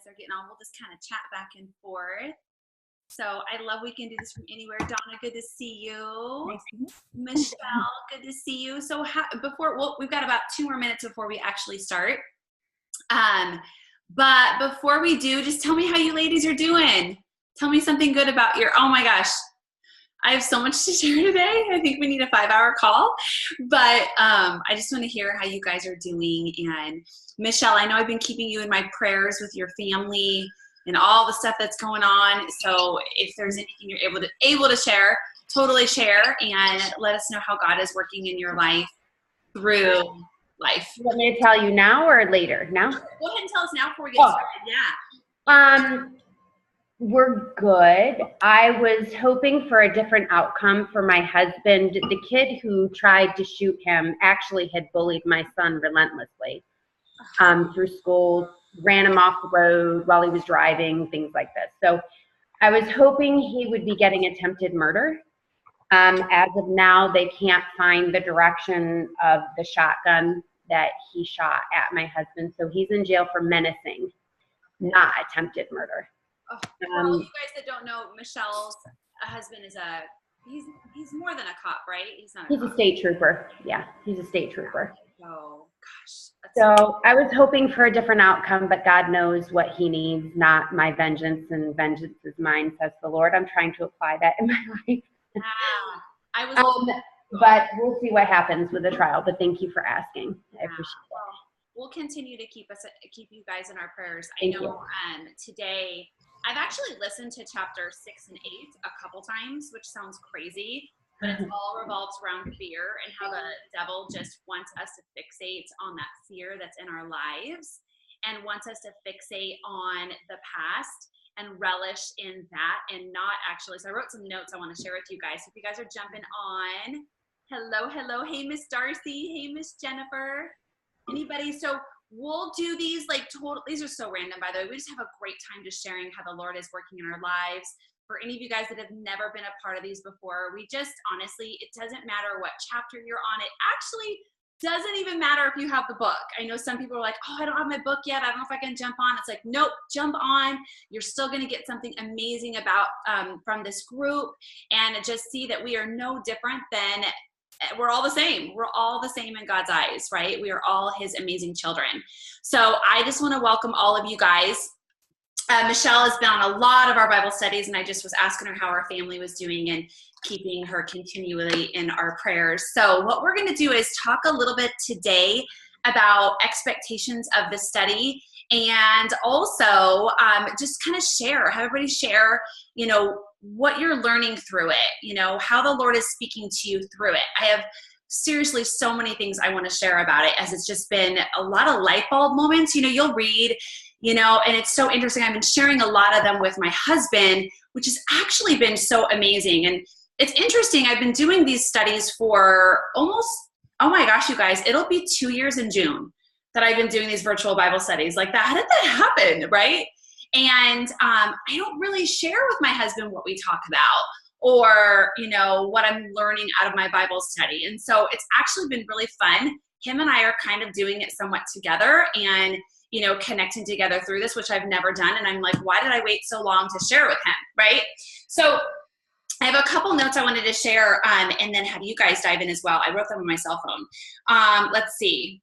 guys are getting on, we'll just kind of chat back and forth. So I love we can do this from anywhere. Donna, good to see you. Nice to meet you. Michelle, good to see you. So we've got about 2 more minutes before we actually start. But before we do, just tell me how you ladies are doing. Tell me something good about oh my gosh, I have so much to share today. I think we need a 5-hour call, but I just want to hear how you guys are doing. And Michelle, I know I've been keeping you in my prayers with your family and all the stuff that's going on. So if there's anything you're able to share, totally share and let us know how God is working in your life through life. You want me to tell you now or later? Now? Go ahead and tell us now before we get started. Yeah. We're good. I was hoping for a different outcome for my husband. The kid who tried to shoot him actually had bullied my son relentlessly through school, ran him off the road while he was driving, things like this. So I was hoping he would be getting attempted murder. As of now, they can't find the direction of the shotgun that he shot at my husband. So he's in jail for menacing, not attempted murder. For all you guys that don't know, Michelle's husband is he's more than a cop, right? He's a state trooper. Yeah, he's a state trooper. Oh gosh. So I was hoping for a different outcome, but God knows what he needs, not my vengeance, and vengeance is mine, says the Lord. I'm trying to apply that in my life. But we'll see what happens with the trial. But thank you for asking. I appreciate it. Well, we'll continue to keep you guys in our prayers. I know today I've actually listened to chapter 6 and 8 a couple times, which sounds crazy, but it all revolves around fear and how the devil just wants us to fixate on that fear that's in our lives and wants us to fixate on the past and relish in that and not actually. So I wrote some notes I want to share with you guys. So if you guys are jumping on, hello. Hey, Miss Darcy. Hey, Miss Jennifer. Anybody? So we'll do these these are so random, by the way. We just have a great time just sharing how the Lord is working in our lives. For any of you guys that have never been a part of these before, we just honestly, it doesn't matter what chapter you're on. It actually doesn't even matter if you have the book. I know some people are like, oh, I don't have my book yet. I don't know if I can jump on. It's like, nope, jump on. You're still going to get something amazing about from this group, and just see that we are no different than we're all the same. We're all the same in God's eyes, right? We are all his amazing children. So I just want to welcome all of you guys. Michelle has been on a lot of our Bible studies, and I just was asking her how our family was doing and keeping her continually in our prayers. So what we're going to do is talk a little bit today about expectations of the study, and also just kind of have everybody share, what you're learning through it, how the Lord is speaking to you through it. I have seriously so many things I want to share about it, as it's just been a lot of light bulb moments. You'll read, and it's so interesting. I've been sharing a lot of them with my husband, which has actually been so amazing. And it's interesting. I've been doing these studies for almost, oh my gosh, you guys, it'll be 2 years in June that I've been doing these virtual Bible studies like that. How did that happen, right? And I don't really share with my husband what we talk about or, what I'm learning out of my Bible study. And so it's actually been really fun. Him and I are kind of doing it somewhat together and, connecting together through this, which I've never done. And I'm like, why did I wait so long to share with him, right? So I have a couple notes I wanted to share and then have you guys dive in as well. I wrote them on my cell phone. Let's see.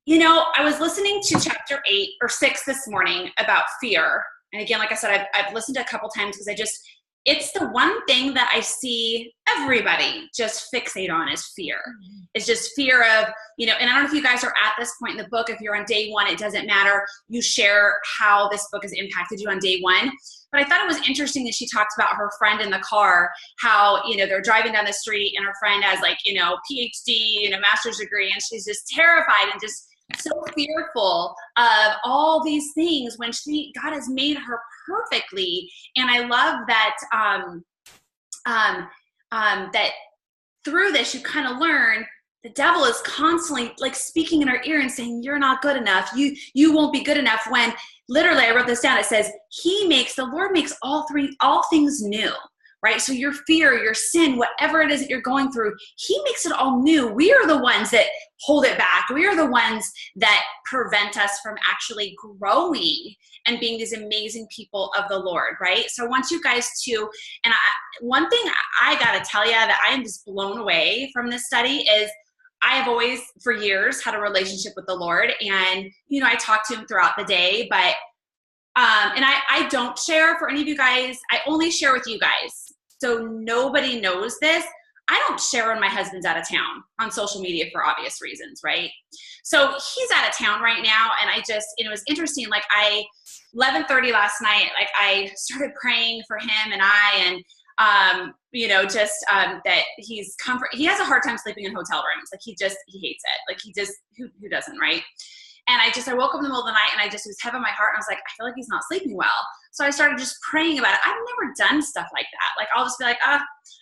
I was listening to chapter 8 or 6 this morning about fear. And again, like I said, I've listened to a couple times because it's the one thing that I see everybody just fixate on is fear. It's just fear of, and I don't know if you guys are at this point in the book. If you're on day 1, it doesn't matter. You share how this book has impacted you on day 1. But I thought it was interesting that she talked about her friend in the car, how, they're driving down the street and her friend has PhD and a master's degree, and she's just terrified and just so fearful of all these things when God has made her perfectly. And I love that that through this you kind of learn the devil is constantly speaking in her ear and saying, you're not good enough. You won't be good enough, when literally I wrote this down. It says the Lord makes all things new. right? So your fear, your sin, whatever it is that you're going through, he makes it all new. We are the ones that hold it back. We are the ones that prevent us from actually growing and being these amazing people of the Lord, right? So I want you guys to, and one thing I got to tell you that I am just blown away from this study is I have always, for years, had a relationship with the Lord, and, you know, I talk to him throughout the day, but, and I don't share for any of you guys. I only share with you guys. So nobody knows this. I don't share when my husband's out of town on social media for obvious reasons, right? So he's out of town right now, and it was interesting, like 11:30 last night, like I started praying for him you know, just that he has a hard time sleeping in hotel rooms. Like he hates it. Like who doesn't, right? And I woke up in the middle of the night, and it was heavy in my heart, and I was like, I feel like he's not sleeping well. So I started just praying about it. I've never done stuff like that. Like I'll just be like, I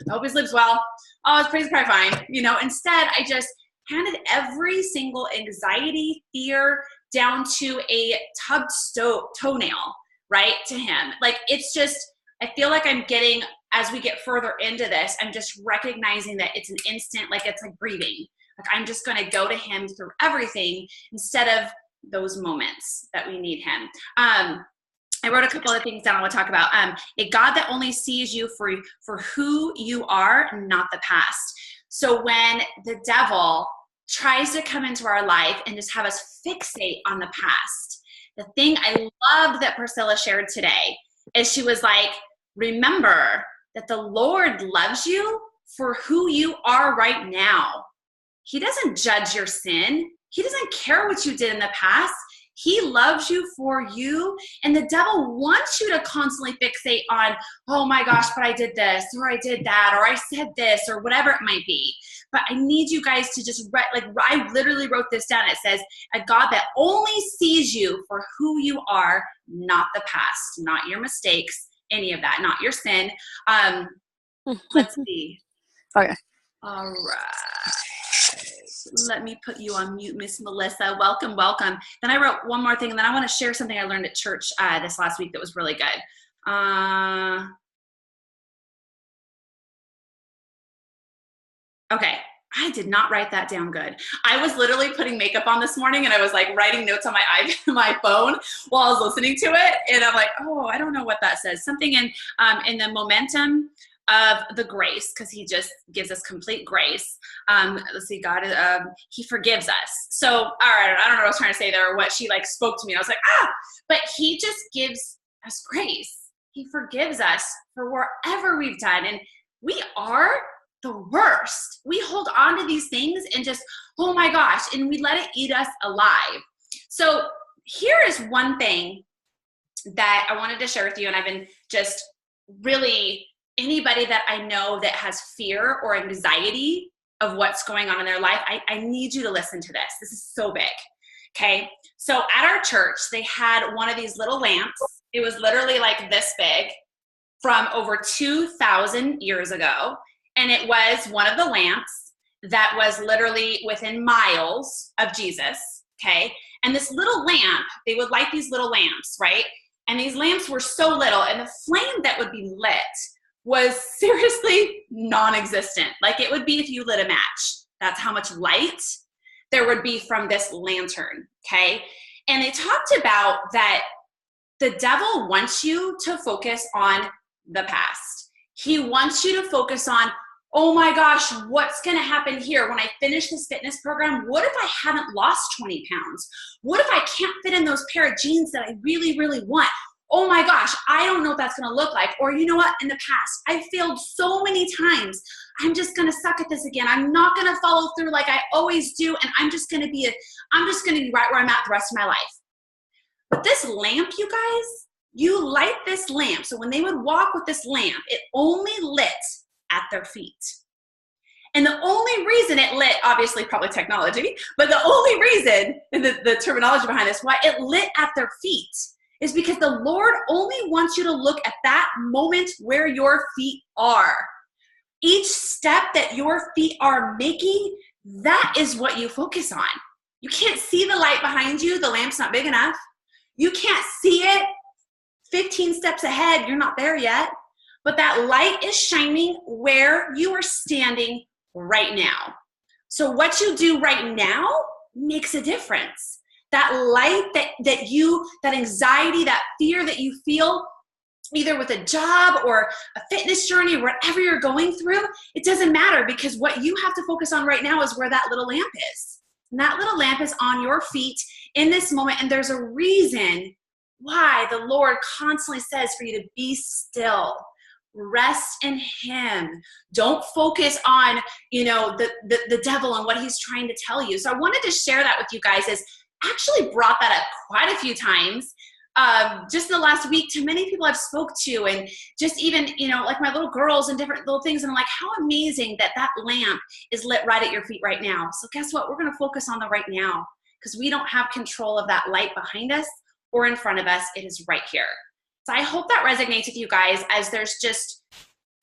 hope he sleeps well. Oh, it's probably fine. You know, instead I just handed every single anxiety, fear down to a tubbed toenail, right, to him. Like it's just, I feel like I'm getting, as we get further into this, I'm just recognizing that it's an instant, like it's like breathing. Like I'm just going to go to him through everything instead of those moments that we need him. I wrote a couple of things down I want to talk about. A God that only sees you for who you are, not the past. So when the devil tries to come into our life and just have us fixate on the past, the thing I loved that Pricilla shared today is she was like, remember that the Lord loves you for who you are right now. He doesn't judge your sin. He doesn't care what you did in the past. He loves you for you. And the devil wants you to constantly fixate on, oh my gosh, but I did this, or I did that, or I said this, or whatever it might be. But I need you guys to just, I literally wrote this down. It says, a God that only sees you for who you are, not the past, not your mistakes, any of that, not your sin. Let's see. Okay. All right. Let me put you on mute, Miss Melissa. Welcome, welcome. Then I wrote one more thing, and then I want to share something I learned at church this last week that was really good. Okay. I did not write that down good. I was literally putting makeup on this morning, and I was like writing notes on my phone while I was listening to it. And I'm like, oh, I don't know what that says. Something in the momentum of the grace, because he just gives us complete grace. Let's see, God, he forgives us. So, all right, I don't know what I was trying to say there, or what she like spoke to me. I was like, but he just gives us grace. He forgives us for wherever we've done. And we are the worst. We hold on to these things and just, oh my gosh, and we let it eat us alive. So here is one thing that I wanted to share with you, and I've been just really, anybody that I know that has fear or anxiety of what's going on in their life, I need you to listen to this. This is so big, okay? So at our church, they had one of these little lamps. It was literally like this big from over 2,000 years ago. And it was one of the lamps that was literally within miles of Jesus, okay? And this little lamp, they would light these little lamps, right? And these lamps were so little, and the flame that would be lit was seriously non-existent. Like it would be if you lit a match. That's how much light there would be from this lantern, okay? And they talked about that the devil wants you to focus on the past. He wants you to focus on, oh my gosh, what's going to happen here when I finish this fitness program? What if I haven't lost 20 pounds? What if I can't fit in those pair of jeans that I really, really want? Oh my gosh, I don't know what that's going to look like. Or you know what? In the past, I failed so many times. I'm just going to suck at this again. I'm not going to follow through like I always do. And I'm just going to be right where I'm at the rest of my life. But this lamp, you guys, you light this lamp. So when they would walk with this lamp, it only lit at their feet. And the only reason it lit, obviously probably technology, but the only reason, and the terminology behind this, why it lit at their feet is because the Lord only wants you to look at that moment where your feet are. Each step that your feet are making, that is what you focus on. You can't see the light behind you. The lamp's not big enough. You can't see it 15 steps ahead. You're not there yet. but that light is shining where you are standing right now. So what you do right now makes a difference. That light that anxiety, that fear that you feel, either with a job or a fitness journey, whatever you're going through, it doesn't matter, because what you have to focus on right now is where that little lamp is. And that little lamp is on your feet in this moment. And there's a reason why the Lord constantly says for you to be still. Rest in him. Don't focus on, the devil and what he's trying to tell you. So I wanted to share that with you guys. Is actually brought that up quite a few times just in the last week to many people I've spoke to, and just even, like my little girls and different little things. And I'm like, how amazing that lamp is lit right at your feet right now. So guess what? We're going to focus on the right now, because we don't have control of that light behind us or in front of us. It is right here. So I hope that resonates with you guys, as there's just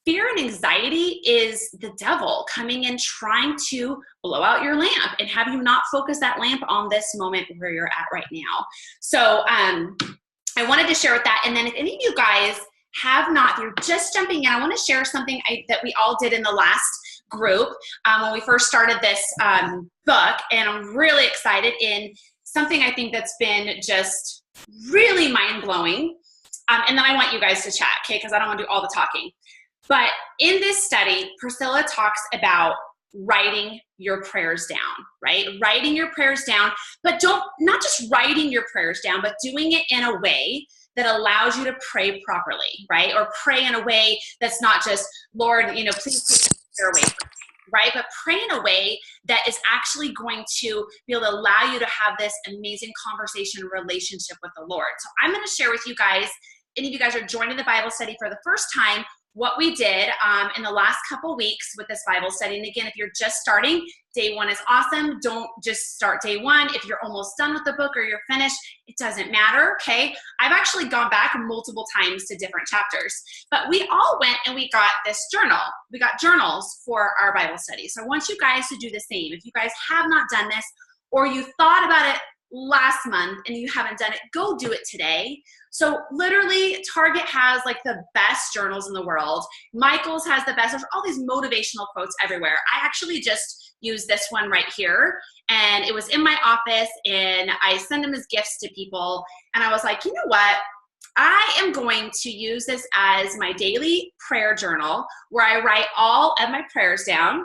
fear and anxiety is the devil coming in trying to blow out your lamp and have you not focus that lamp on this moment where you're at right now. So I wanted to share with that. And then if any of you guys have not, if you're just jumping in, I want to share something that we all did in the last group when we first started this book. And I'm really excited in something I think that's been just really mind-blowing. And then I want you guys to chat, okay? Because I don't want to do all the talking. But in this study, Pricilla talks about writing your prayers down, right? Writing your prayers down, but not just writing your prayers down, but doing it in a way that allows you to pray properly, right? Or pray in a way that's not just, Lord, please take this fear away from me, right? But pray in a way that is actually going to be able to allow you to have this amazing conversation relationship with the Lord. So I'm going to share with you guys, any of you guys are joining the Bible study for the first time, what we did in the last couple weeks with this Bible study. And again, if you're just starting, day one is awesome. Don't just start day one. If you're almost done with the book or you're finished, it doesn't matter, okay? I've actually gone back multiple times to different chapters. But we all went and we got this journal. We got journals for our Bible study. So I want you guys to do the same. If you guys have not done this, or you thought about it last month and you haven't done it, go do it today. So literally Target has like the best journals in the world. Michael's has the best. There's all these motivational quotes everywhere. I actually just used this one right here, and it was in my office, and I send them as gifts to people. And I was like, you know what? I am going to use this as my daily prayer journal where I write all of my prayers down.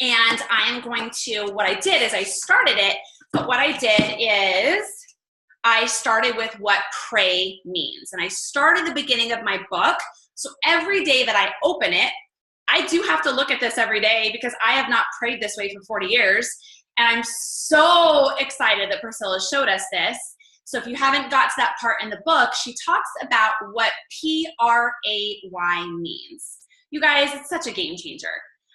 And I am going to, what I did is I started it, but what I did is I started with what pray means. And I started the beginning of my book. So every day that I open it, I do have to look at this every day, because I have not prayed this way for 40 years. And I'm so excited that Pricilla showed us this. So if you haven't got to that part in the book, she talks about what P-R-A-Y means. You guys, it's such a game changer.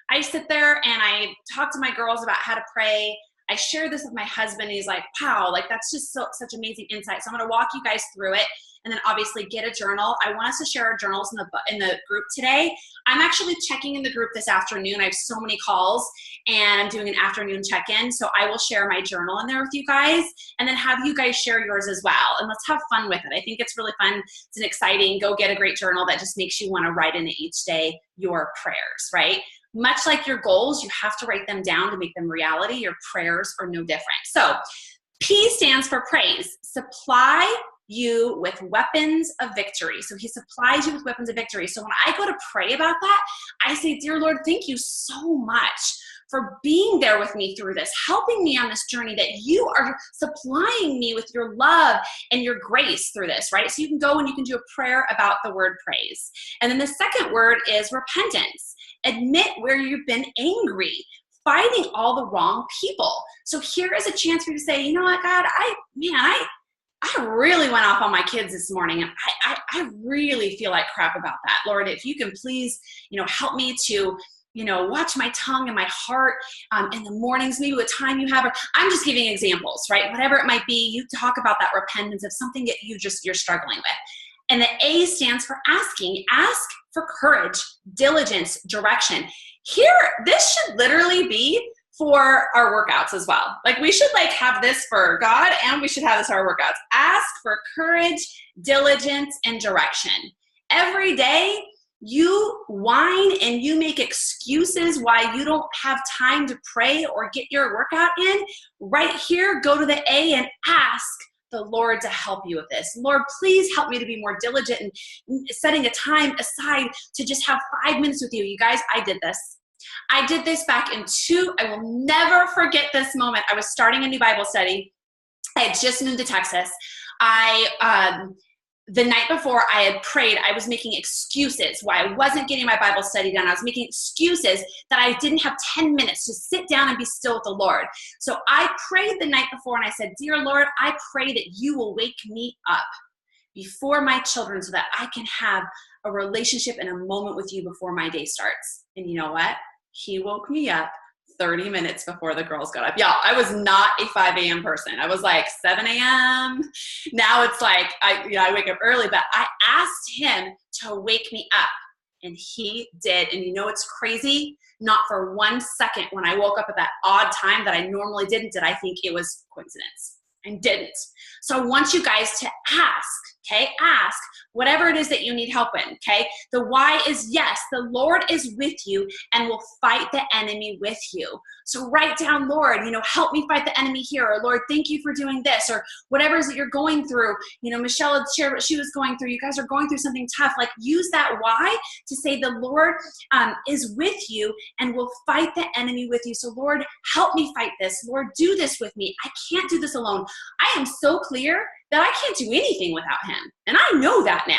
I sit there and I talk to my girls about how to pray. I share this with my husband, and he's like, wow, like that's just such amazing insight. So I'm going to walk you guys through it, and then obviously get a journal. I want us to share our journals in the group today. I'm actually checking in the group this afternoon. I have so many calls, and I'm doing an afternoon check-in. So I will share my journal in there with you guys, and then have you guys share yours as well. And let's have fun with it. I think it's really fun. It's an exciting, go get a great journal that just makes you want to write in it each day your prayers, right? Much like your goals, you have to write them down to make them reality. Your prayers are no different. So P stands for praise. Supply you with weapons of victory. So he supplies you with weapons of victory. So when I go to pray about that, I say, dear Lord, thank you so much for being there with me through this, helping me on this journey, that you are supplying me with your love and your grace through this, right? So you can go and you can do a prayer about the word praise. And then the second word is repentance. Admit where you've been angry, fighting all the wrong people. So here is a chance for you to say, you know what, God, I really went off on my kids this morning, and I really feel like crap about that. Lord, if you can please, help me to, watch my tongue and my heart in the mornings, maybe what time you have. Or I'm just giving examples, right? Whatever it might be, you talk about that repentance of something that you're struggling with. And the A stands for asking. Ask for courage, diligence, direction. Here, this should literally be for our workouts as well. Like we should have this for God, and we should have this for our workouts. Ask for courage, diligence, and direction. Every day, You whine and you make excuses why you don't have time to pray or get your workout in. Right here, go to the A and ask the Lord to help you with this. Lord, please help me to be more diligent and setting a time aside to just have 5 minutes with you. You guys, I did this. I did this back in I will never forget this moment. I was starting a new Bible study. I had just moved to Texas. The night before I had prayed, I was making excuses why I wasn't getting my Bible study done. I was making excuses that I didn't have 10 minutes to sit down and be still with the Lord. So I prayed the night before and I said, dear Lord, I pray that you will wake me up before my children so that I can have a relationship and a moment with you before my day starts. And you know what? He woke me up 30 minutes before the girls got up. Y'all, I was not a 5 a.m. person. I was like 7 a.m. Now it's like, I wake up early, but I asked him to wake me up and he did. And you know, it's crazy. Not for 1 second when I woke up at that odd time that I normally didn't, did I think it was coincidence. And didn't. So I want you guys to ask, okay? Ask whatever it is that you need help in, okay? The why is yes, the Lord is with you and will fight the enemy with you. So write down, Lord, help me fight the enemy here, or Lord, thank you for doing this, or whatever it is that you're going through. Michelle had shared what she was going through. You guys are going through something tough. Like, use that why to say the Lord is with you and will fight the enemy with you. So Lord, help me fight this. Lord, do this with me. I can't do this alone. I am so clear that I can't do anything without him. And I know that now.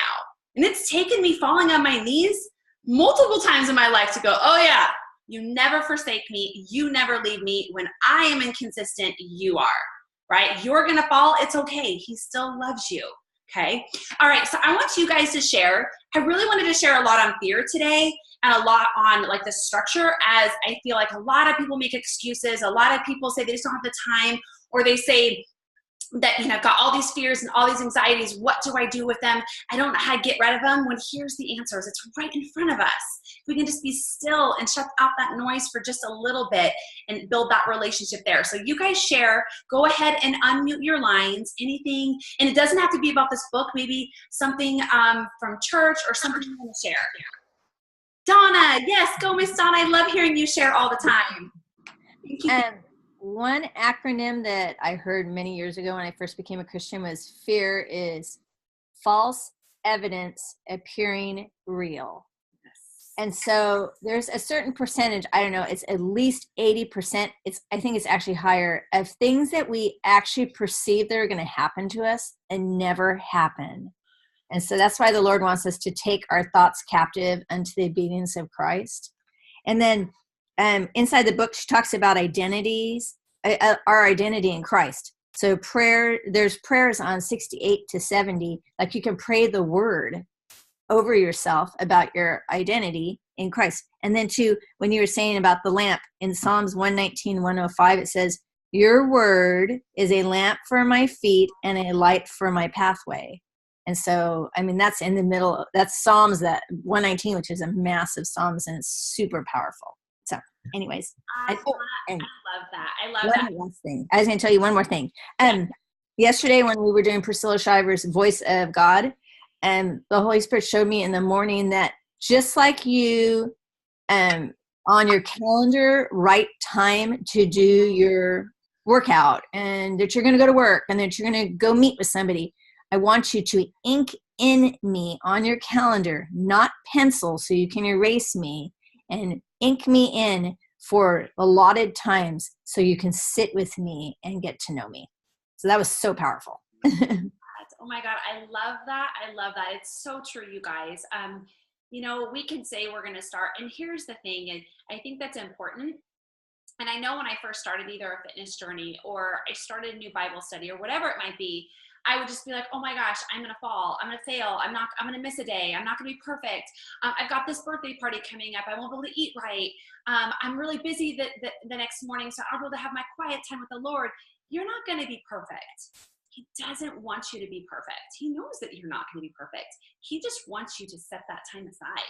And it's taken me falling on my knees multiple times in my life to go, oh yeah, you never forsake me. You never leave me. When I am inconsistent, you are, right? You're going to fall. It's okay. He still loves you. Okay. All right. So I want you guys to share. I really wanted to share a lot on fear today and a lot on like the structure, as I feel like a lot of people make excuses. A lot of people say they just don't have the time, or they say that, I've got all these fears and all these anxieties. What do I do with them? I don't know how to get rid of them. When here's the answers. It's right in front of us. If we can just be still and shut out that noise for just a little bit and build that relationship there. So you guys share, go ahead and unmute your lines, anything. And it doesn't have to be about this book, maybe something from church or something you want to share. Donna, yes, go Miss Donna. I love hearing you share all the time. Thank you. One acronym that I heard many years ago when I first became a Christian was FEAR is false evidence appearing real. Yes. And so there's a certain percentage, I don't know, it's at least 80%. I think it's actually higher, of things that we actually perceive that are going to happen to us and never happen. And so that's why the Lord wants us to take our thoughts captive unto the obedience of Christ. And then inside the book, she talks about identities, our identity in Christ. So there's prayers on 68 to 70. Like, you can pray the word over yourself about your identity in Christ. And then when you were saying about the lamp, in Psalms 119, 105, it says, your word is a lamp for my feet and a light for my pathway. And so, that's in the middle. That's Psalms 119, which is a massive Psalms, and it's super powerful. So anyways, I love that. I love that. One last thing. I was going to tell you one more thing. Yesterday when we were doing Pricilla Shiver's Voice of God, the Holy Spirit showed me in the morning that just like you on your calendar write time to do your workout, and that you're going to go to work, and that you're going to go meet with somebody, I want you to ink in me on your calendar, not pencil so you can erase me, and ink me in for allotted times so you can sit with me and get to know me. So that was so powerful. Oh my God, I love that. I love that. It's so true, you guys. We can say we're going to start, and here's the thing, and I think that's important. And I know when I first started either a fitness journey or I started a new Bible study or whatever it might be, I would just be like, oh my gosh, I'm going to fall. I'm going to fail. I'm going to miss a day. I'm not going to be perfect. I've got this birthday party coming up. I won't be able to eat right. I'm really busy the next morning, so I'll be able to have my quiet time with the Lord. You're not going to be perfect. He doesn't want you to be perfect. He knows that you're not going to be perfect. He just wants you to set that time aside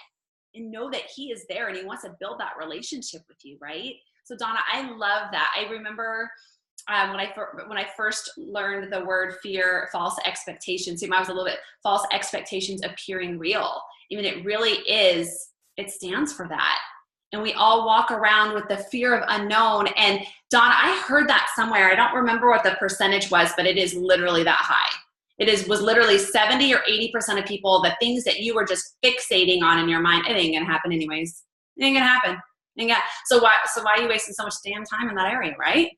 and know that he is there and he wants to build that relationship with you, right? So Donna, I love that. I remember when I first learned the word fear, false expectations, I was a little bit false expectations appearing real. I mean, it really is, it stands for that. And we all walk around with the fear of unknown. And Dawn, I heard that somewhere. I don't remember what the percentage was, but it is literally that high. Was literally 70 or 80% of people, the things that you were just fixating on in your mind, it ain't gonna happen anyways. It ain't gonna happen. So why are you wasting so much damn time in that area, right?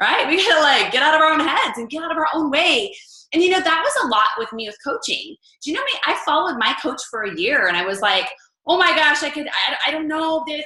Right? We gotta like get out of our own heads and get out of our own way. And you know, that was a lot with me with coaching. Do you know me? I followed my coach for a year and I was like, oh my gosh, I don't know. And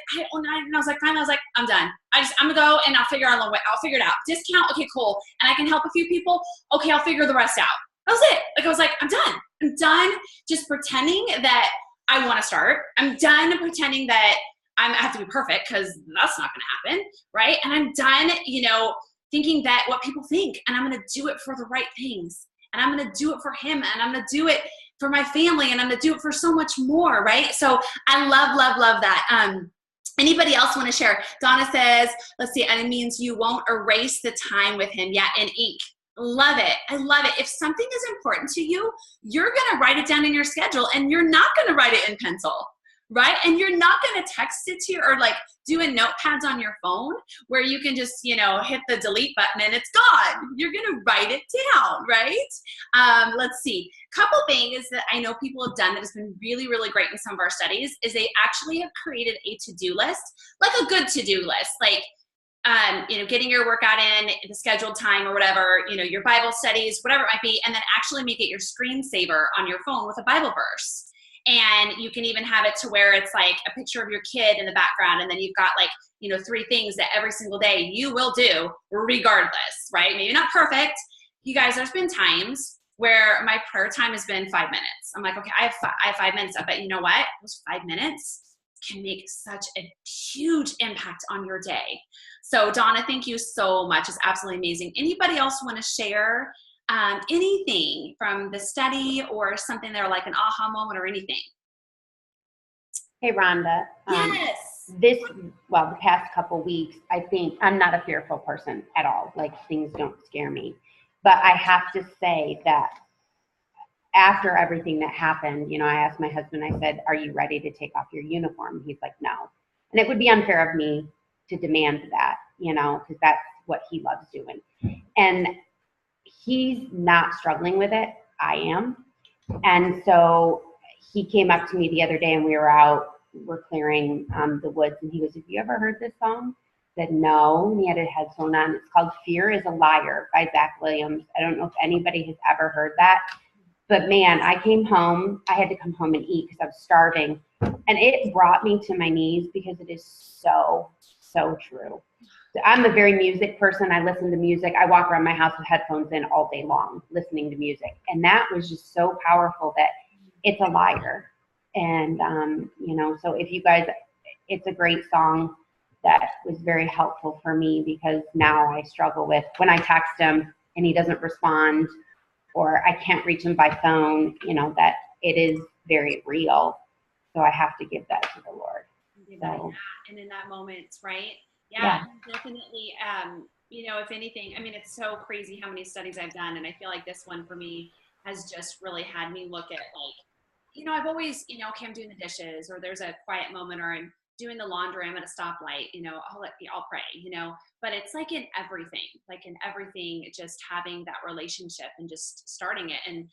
I was like, finally, I was like, I'm done. I'm gonna go and I'll figure out a way. I'll figure it out. Discount, okay, cool. And I can help a few people. Okay, I'll figure the rest out. That was it. Like, I was like, I'm done. I'm done just pretending that I want to start. I'm done pretending that I have to be perfect because that's not going to happen, right? And I'm done, you know, thinking that what people think, and I'm going to do it for the right things, and I'm going to do it for him, and I'm going to do it for my family, and I'm going to do it for so much more, right? So I love that. Anybody else want to share? Donna says, let's see, and it means you won't erase the time with him. Yeah, in ink. Love it. I love it. If something is important to you, you're going to write it down in your schedule, and you're not going to write it in pencil, right? And you're not going to text it to you or like do a notepads on your phone where you can just, you know, hit the delete button and it's gone. You're going to write it down, right? Let's see. Couple things that I know people have done that has been really, really great in some of our studies is they actually have created a to-do list, like a good to-do list, like, you know, getting your workout in the scheduled time or whatever, you know, your Bible studies, whatever it might be, and then actually make it your screensaver on your phone with a Bible verse. And you can even have it to where it's like a picture of your kid in the background, and then you've got like, you know, 3 things that every single day you will do regardless, right? Maybe not perfect. You guys, there's been times where my prayer time has been 5 minutes. I'm like, okay, I have 5 minutes up, but you know what? Those 5 minutes can make such a huge impact on your day. So Donna, thank you so much. It's absolutely amazing. Anybody else want to share anything from the study or something that are like an aha moment or anything? Hey, Rhonda. Yes. The past couple weeks, I think I'm not a fearful person at all. Like, things don't scare me. But I have to say that after everything that happened, you know, I asked my husband, I said, are you ready to take off your uniform? He's like, no. And it would be unfair of me to demand that, you know, because that's what he loves doing. And he's not struggling with it. I am. And so he came up to me the other day and we're clearing the woods, and he goes, have you ever heard this song? I said, no. And he had a headphone on. It's called Fear is a Liar by Zach Williams. I don't know if anybody has ever heard that. But man, I came home. I had to come home and eat because I was starving. And it brought me to my knees because it is so, so true. I'm a very music person. I listen to music. I walk around my house with headphones in all day long, listening to music. And that was just so powerful that it's a liar. And, you know, so if you guys, it's a great song that was very helpful for me because now I struggle with when I text him and he doesn't respond or I can't reach him by phone, you know, that it is very real. So I have to give that to the Lord. So. And in that moment, right? Yeah. Definitely. You know, if anything, I mean, it's so crazy how many studies I've done. And I feel like this one for me has just really had me look at like, you know, I've always, you know, okay, I'm doing the dishes or there's a quiet moment or I'm doing the laundry, I'm at a stoplight, you know, I'll pray, you know, but it's like in everything, just having that relationship and just starting it. And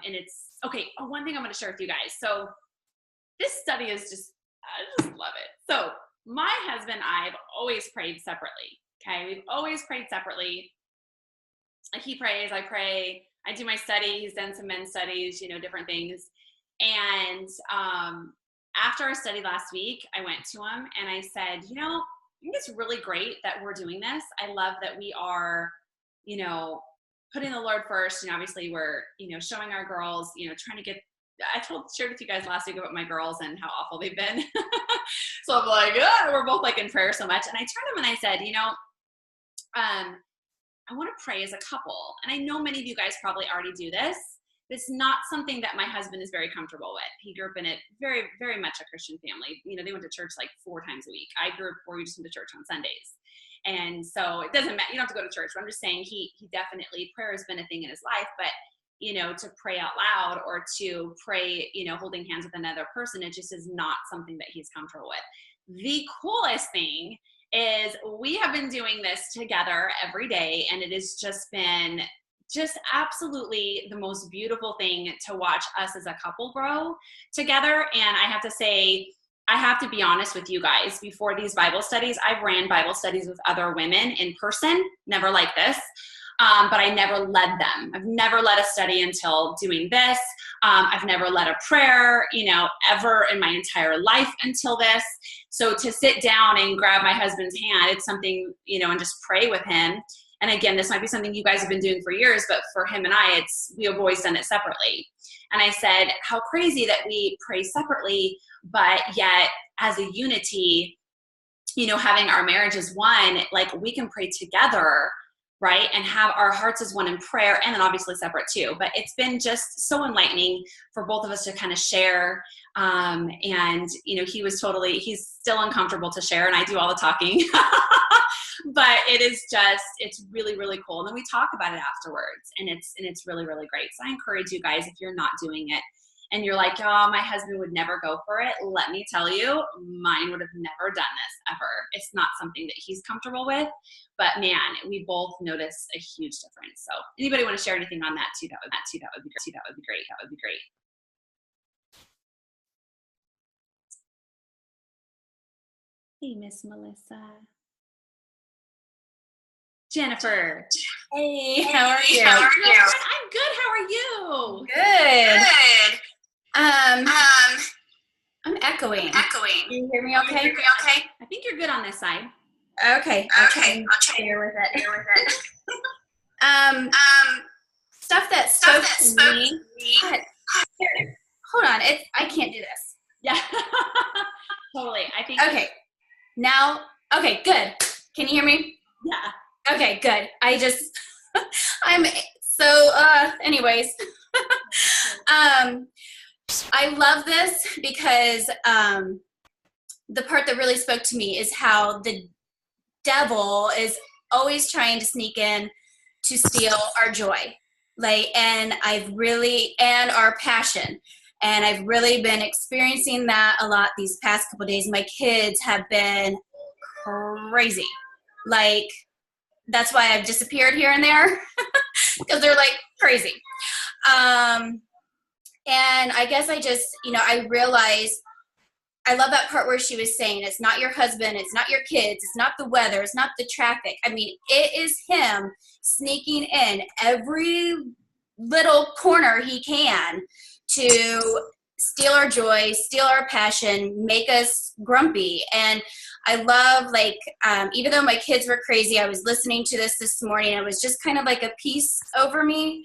it's, okay, one thing I'm going to share with you guys. So this study is just, I just love it. So my husband and I have always prayed separately. Okay. We've always prayed separately. Like he prays, I pray, I do my study. He's done some men's studies, you know, different things. And, after our study last week, I went to him and I said, you know, I think it's really great that we're doing this. I love that we are, you know, putting the Lord first. And obviously we're, you know, showing our girls, you know, trying to get, shared with you guys last week about my girls and how awful they've been. So I'm like, we're both like in prayer so much. And I turned to him and I said, you know, I want to pray as a couple. And I know many of you guys probably already do this. It's not something that my husband is very comfortable with. He grew up in a very, very much a Christian family. You know, they went to church like 4 times a week. I grew up where we just went to church on Sundays. And so it doesn't matter. You don't have to go to church. But I'm just saying he definitely, prayer has been a thing in his life, but to pray out loud or to pray, holding hands with another person. It just is not something that he's comfortable with. The coolest thing is we have been doing this together every day, and it has just been just absolutely the most beautiful thing to watch us as a couple grow together. And I have to say, I have to be honest with you guys, before these Bible studies, I've ran Bible studies with other women in person, never like this, but I never led them. I've never led a study until doing this. I've never led a prayer, ever in my entire life until this. So to sit down and grab my husband's hand, it's something, and just pray with him. And again, this might be something you guys have been doing for years, but for him and I, we have always done it separately. And I said, how crazy that we pray separately, but yet as a unity, having our marriage as one, like we can pray together, right? And have our hearts as one in prayer, and then obviously separate too. But it's been just so enlightening for both of us to kind of share. And, he's still uncomfortable to share, and I do all the talking. But it's really, really cool. And then we talk about it afterwards, and it's really, really great. So I encourage you guys, if you're not doing it and you're like, oh, my husband would never go for it, let me tell you, mine would have never done this ever. It's not something that he's comfortable with, but man, we both notice a huge difference. So anybody want to share anything on that too? That would be great. Hey, Miss Melissa. Jennifer. Hey, how are you? I'm good. How are you? Good. I'm echoing. Do you hear me okay? I think you're good on this side. Okay. I'll try bear with it. Stuff that spoke to me. God, here, hold on. I can't do this. Yeah. Totally. I think. Okay. Now. Okay. Good. Can you hear me? Yeah. Okay, good. I'm so, anyways, I love this because the part that really spoke to me is how the devil is always trying to sneak in to steal our joy, and our passion. And I've really been experiencing that a lot these past couple of days. My kids have been crazy. That's why I've disappeared here and there, because they're crazy. And I guess I realized, I love that part where she was saying, it's not your husband, it's not your kids, it's not the weather, it's not the traffic. I mean, it is him sneaking in every little corner he can to steal our joy, steal our passion, make us grumpy. And I love, even though my kids were crazy, I was listening to this morning. It was just kind of like a peace over me,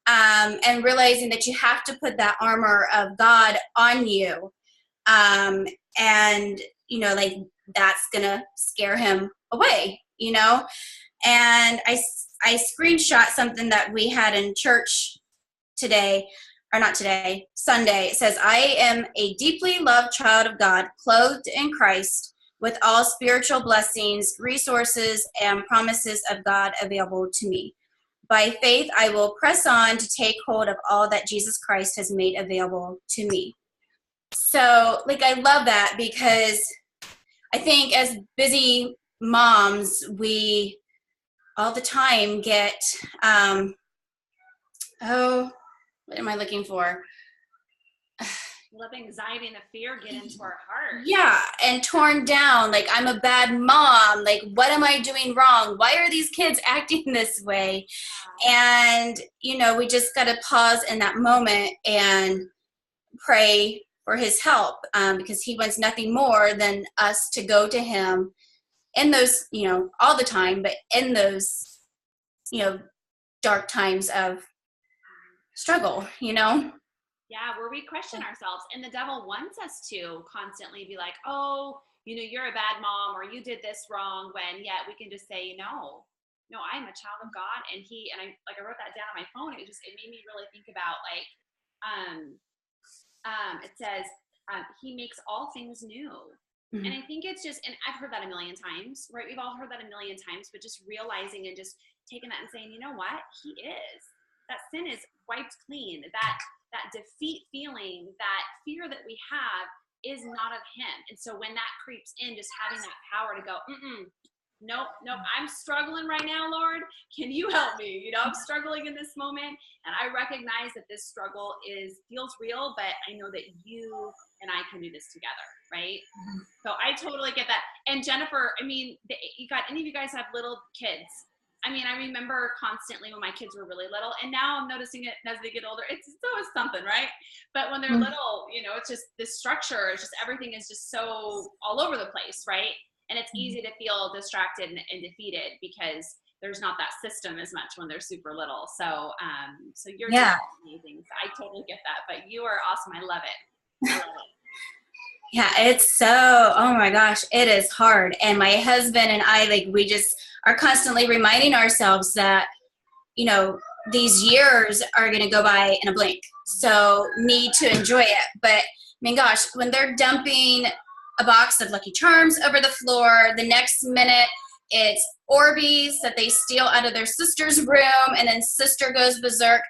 and realizing that you have to put that armor of God on you. And, that's going to scare him away, And I screenshot something that we had in church today. Or not today, Sunday. It says, I am a deeply loved child of God, clothed in Christ, with all spiritual blessings, resources, and promises of God available to me. By faith, I will press on to take hold of all that Jesus Christ has made available to me. So, I love that, because I think as busy moms, we all the time get, what am I looking for? Let anxiety and the fear get into our heart. Yeah, and torn down. I'm a bad mom. What am I doing wrong? Why are these kids acting this way? And, we just got to pause in that moment and pray for his help, because he wants nothing more than us to go to him in those, all the time, but in those, dark times of struggle, Yeah, where we question ourselves, and the devil wants us to constantly be like, oh, you're a bad mom, or you did this wrong, when yet we can just say, no, I'm a child of God. And I wrote that down on my phone. It made me really think about it says, he makes all things new. Mm-hmm. And I think it's just, and I've heard that a million times, right? We've all heard that a million times, but just realizing and just taking that and saying, you know what? He is. that sin is wiped clean. That defeat feeling, that fear that we have is not of him. And so when that creeps in, just having that power to go, nope, I'm struggling right now, Lord. Can you help me? You know, I'm struggling in this moment. And I recognize that this struggle feels real, but I know that you and I can do this together, right? So I totally get that. And Jennifer, I mean, any of you guys have little kids? I mean, I remember constantly when my kids were really little, and now I'm noticing it as they get older. It's always something, right? But when they're little, you know, it's just this structure, it's just everything is just so all over the place, right? And it's easy to feel distracted and defeated because there's not that system as much when they're super little. So, so you're doing amazing. So I totally get that. But you are awesome. I love it. I love it. Yeah, it's so, oh my gosh, it is hard. And my husband and I, like, we just are constantly reminding ourselves that, you know, these years are going to go by in a blink. So need to enjoy it. But I mean, gosh, when they're dumping a box of Lucky Charms over the floor, the next minute it's Orbeez that they steal out of their sister's room, and then sister goes berserk.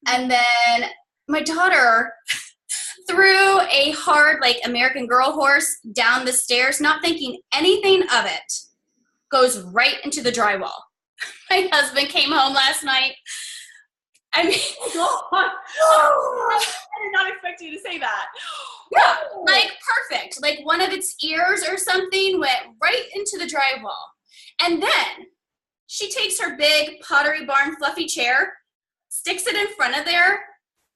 And then my daughter threw a hard, like, American Girl horse down the stairs, not thinking anything of it, goes right into the drywall. My husband came home last night. I mean, I did not expect you to say that. Yeah, like perfect. Like one of its ears or something went right into the drywall. And then she takes her big Pottery Barn fluffy chair, sticks it in front of there.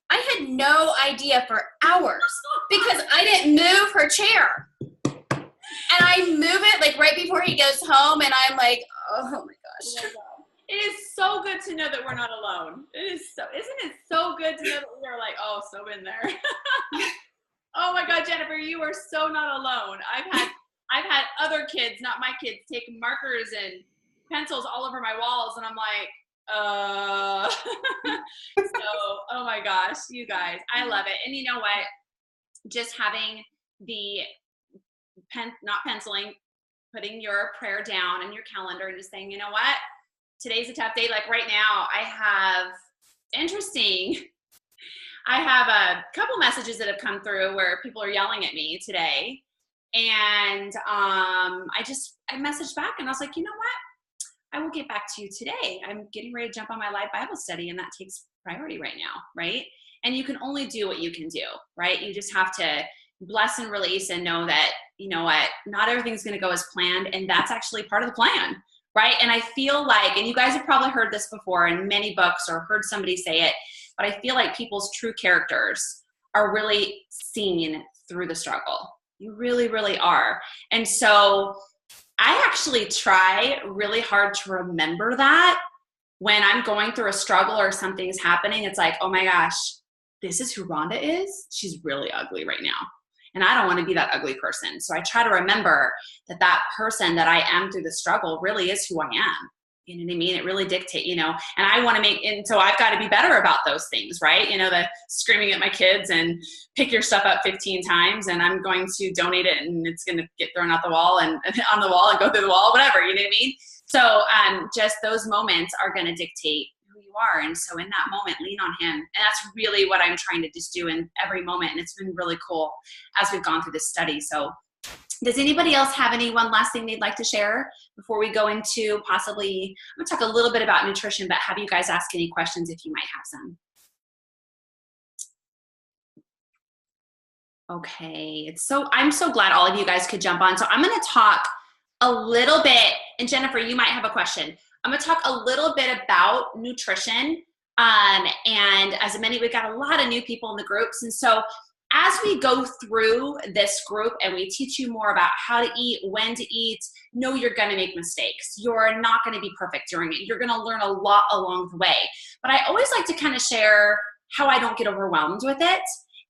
I had no idea for hours because I didn't move her chair. And I move it like right before he goes home, and I'm like, oh my gosh. It is so good to know that we're not alone. Isn't it so good to know that we're like, oh, so in there. Oh my God, Jennifer, you are so not alone. I've had other kids, not my kids, take markers and pencils all over my walls, and I'm like, so, oh my gosh, you guys, I love it. And you know what? Just having the not penciling, putting your prayer down in your calendar and just saying, you know what? Today's a tough day. Like right now, I have a couple messages that have come through where people are yelling at me today. And I messaged back and I was like, you know what? I will get back to you today. I'm getting ready to jump on my live Bible study, and that takes priority right now, right? And you can only do what you can do, right? You just have to bless and release and know that, you know what, not everything's going to go as planned, and that's actually part of the plan, right? And I feel like, and you guys have probably heard this before in many books or heard somebody say it, but I feel like people's true characters are really seen through the struggle. You really, really are. And so I actually try really hard to remember that when I'm going through a struggle or something's happening. It's like, oh my gosh, this is who Rhonda is. She's really ugly right now. And I don't want to be that ugly person. So I try to remember that person that I am through the struggle really is who I am. You know what I mean? It really dictates, you know, and I want to and so I've got to be better about those things, right? You know, the screaming at my kids and pick your stuff up 15 times and I'm going to donate it and it's going to get thrown out the wall and on the wall and go through the wall, whatever, you know what I mean? So just those moments are going to dictate who you are. And so in that moment, lean on him. And that's really what I'm trying to just do in every moment. And it's been really cool as we've gone through this study. So does anybody else have one last thing they'd like to share before we go into possibly, I'm going to talk a little bit about nutrition, but have you guys ask any questions if you might have some. Okay, I'm so glad all of you guys could jump on. So I'm going to talk a little bit, and Jennifer, you might have a question. I'm going to talk a little bit about nutrition. And as we've got a lot of new people in the groups. And so as we go through this group and we teach you more about how to eat, when to eat, know you're going to make mistakes. You're not going to be perfect during it. You're going to learn a lot along the way. But I always like to kind of share how I don't get overwhelmed with it.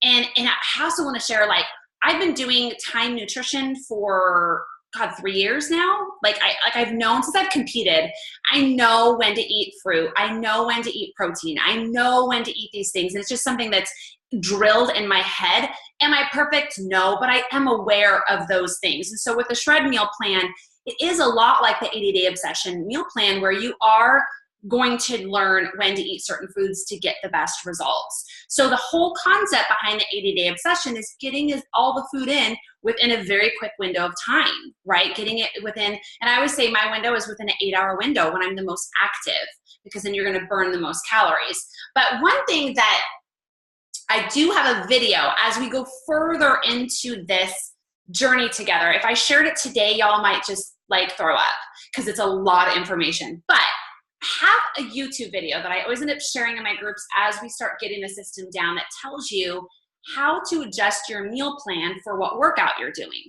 And I also want to share, like, I've been doing time nutrition for 3 years now. I've known since I've competed, I know when to eat fruit. I know when to eat protein. I know when to eat these things. And it's just something that's drilled in my head. Am I perfect? No, but I am aware of those things. And so with the Shred Meal Plan, it is a lot like the 80-Day Obsession meal plan where you are going to learn when to eat certain foods to get the best results. So the whole concept behind the 80-day obsession is getting all the food in within a very quick window of time, right? Getting it within, and I always say my window is within an 8-hour window when I'm the most active, because then you're going to burn the most calories. But one thing that I do have a video as we go further into this journey together. If I shared it today, y'all might just like throw up because it's a lot of information. But I have a YouTube video that I always end up sharing in my groups as we start getting the system down that tells you how to adjust your meal plan for what workout you're doing.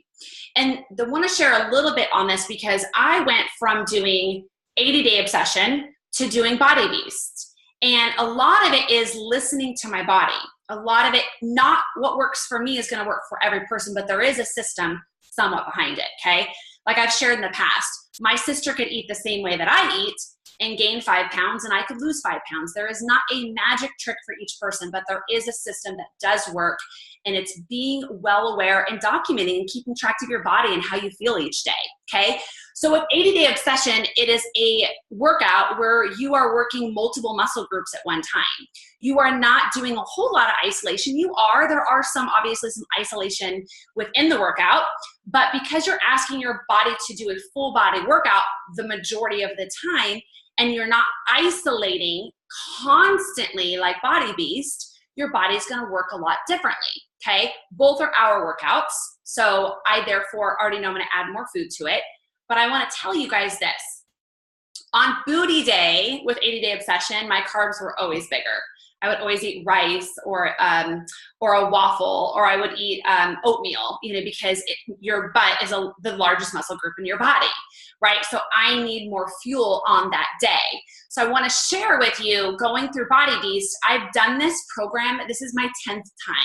And I want to share a little bit on this because I went from doing 80-day obsession to doing Body Beast. And a lot of it is listening to my body. A lot of it, not what works for me is going to work for every person, but there is a system somewhat behind it, okay? Like I've shared in the past, my sister could eat the same way that I eat and gain 5 pounds, and I could lose 5 pounds. There is not a magic trick for each person, but there is a system that does work, and it's being well aware and documenting and keeping track of your body and how you feel each day, okay? So with 80-day obsession, it is a workout where you are working multiple muscle groups at one time. You are not doing a whole lot of isolation. There are obviously some isolation within the workout, but because you're asking your body to do a full body workout the majority of the time, and you're not isolating constantly like Body Beast, your body's gonna work a lot differently, okay? Both are hour workouts, so I therefore already know I'm gonna add more food to it, but I wanna tell you guys this. On booty day with 80-day obsession, my carbs were always bigger. I would always eat rice or a waffle, or I would eat oatmeal, because your butt is the largest muscle group in your body, right? So I need more fuel on that day. So I want to share with you, going through Body Beast, I've done this program. This is my 10th time.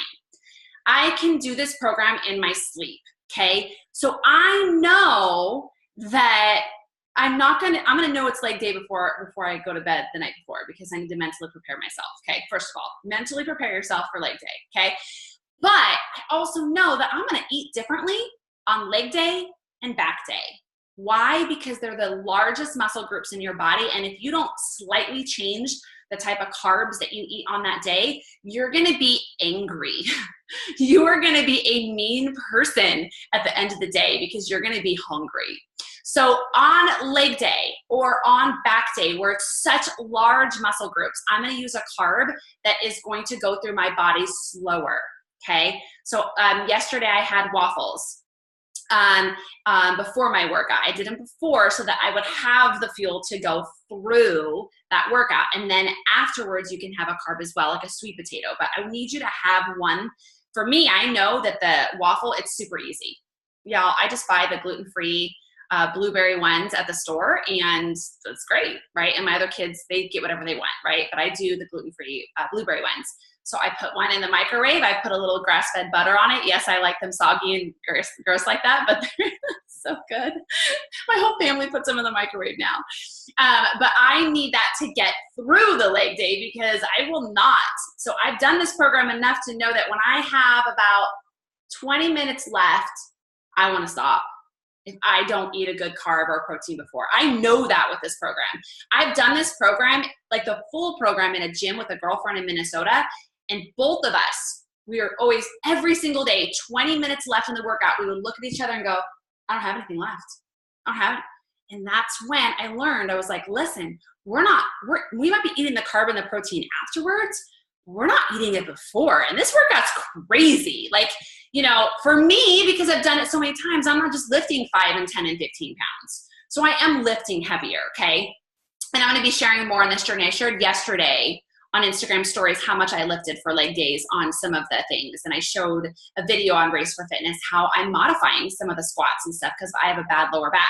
I can do this program in my sleep, okay? So I know that I'm gonna know it's leg day before I go to bed the night before, because I need to mentally prepare myself, okay? First of all, mentally prepare yourself for leg day, okay? But I also know that I'm gonna eat differently on leg day and back day. Why? Because they're the largest muscle groups in your body, and if you don't slightly change the type of carbs that you eat on that day, you're gonna be angry. You are gonna be a mean person at the end of the day because you're gonna be hungry. So on leg day or on back day, where it's such large muscle groups, I'm gonna use a carb that is going to go through my body slower, okay? So yesterday I had waffles before my workout. I did them before so that I would have the fuel to go through that workout. And then afterwards, you can have a carb as well, like a sweet potato. But I need you to have one. For me, I know that the waffle, it's super easy. Y'all, I just buy the gluten-free blueberry ones at the store, and it's great, right? And my other kids, they get whatever they want, right? But I do the gluten-free blueberry ones. So I put one in the microwave. I put a little grass-fed butter on it. Yes, I like them soggy and gross like that, but they're so good. My whole family puts them in the microwave now. But I need that to get through the leg day, because I will not. So I've done this program enough to know that when I have about 20 minutes left, I want to stop if I don't eat a good carb or protein before. I know that with this program. I've done this program, like the full program, in a gym with a girlfriend in Minnesota, and both of us, we are always, every single day, 20 minutes left in the workout, we would look at each other and go, I don't have anything left. I don't have it. And that's when I learned, I was like, listen, we might be eating the carb and the protein afterwards, we're not eating it before. And this workout's crazy. Like, for me, because I've done it so many times, I'm not just lifting 5 and 10 and 15 pounds. So I am lifting heavier, okay? And I'm going to be sharing more on this journey. I shared yesterday on Instagram stories how much I lifted for leg days on some of the things. And I showed a video on Race for Fitness, how I'm modifying some of the squats and stuff because I have a bad lower back.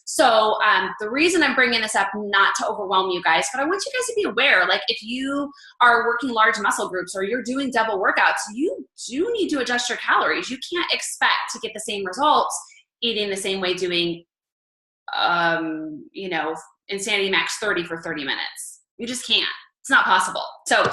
So the reason I'm bringing this up, not to overwhelm you guys, but I want you guys to be aware, like if you are working large muscle groups or you're doing double workouts, you do need to adjust your calories. You can't expect to get the same results eating the same way, doing, Insanity Max 30 for 30 minutes. You just can't. It's not possible. So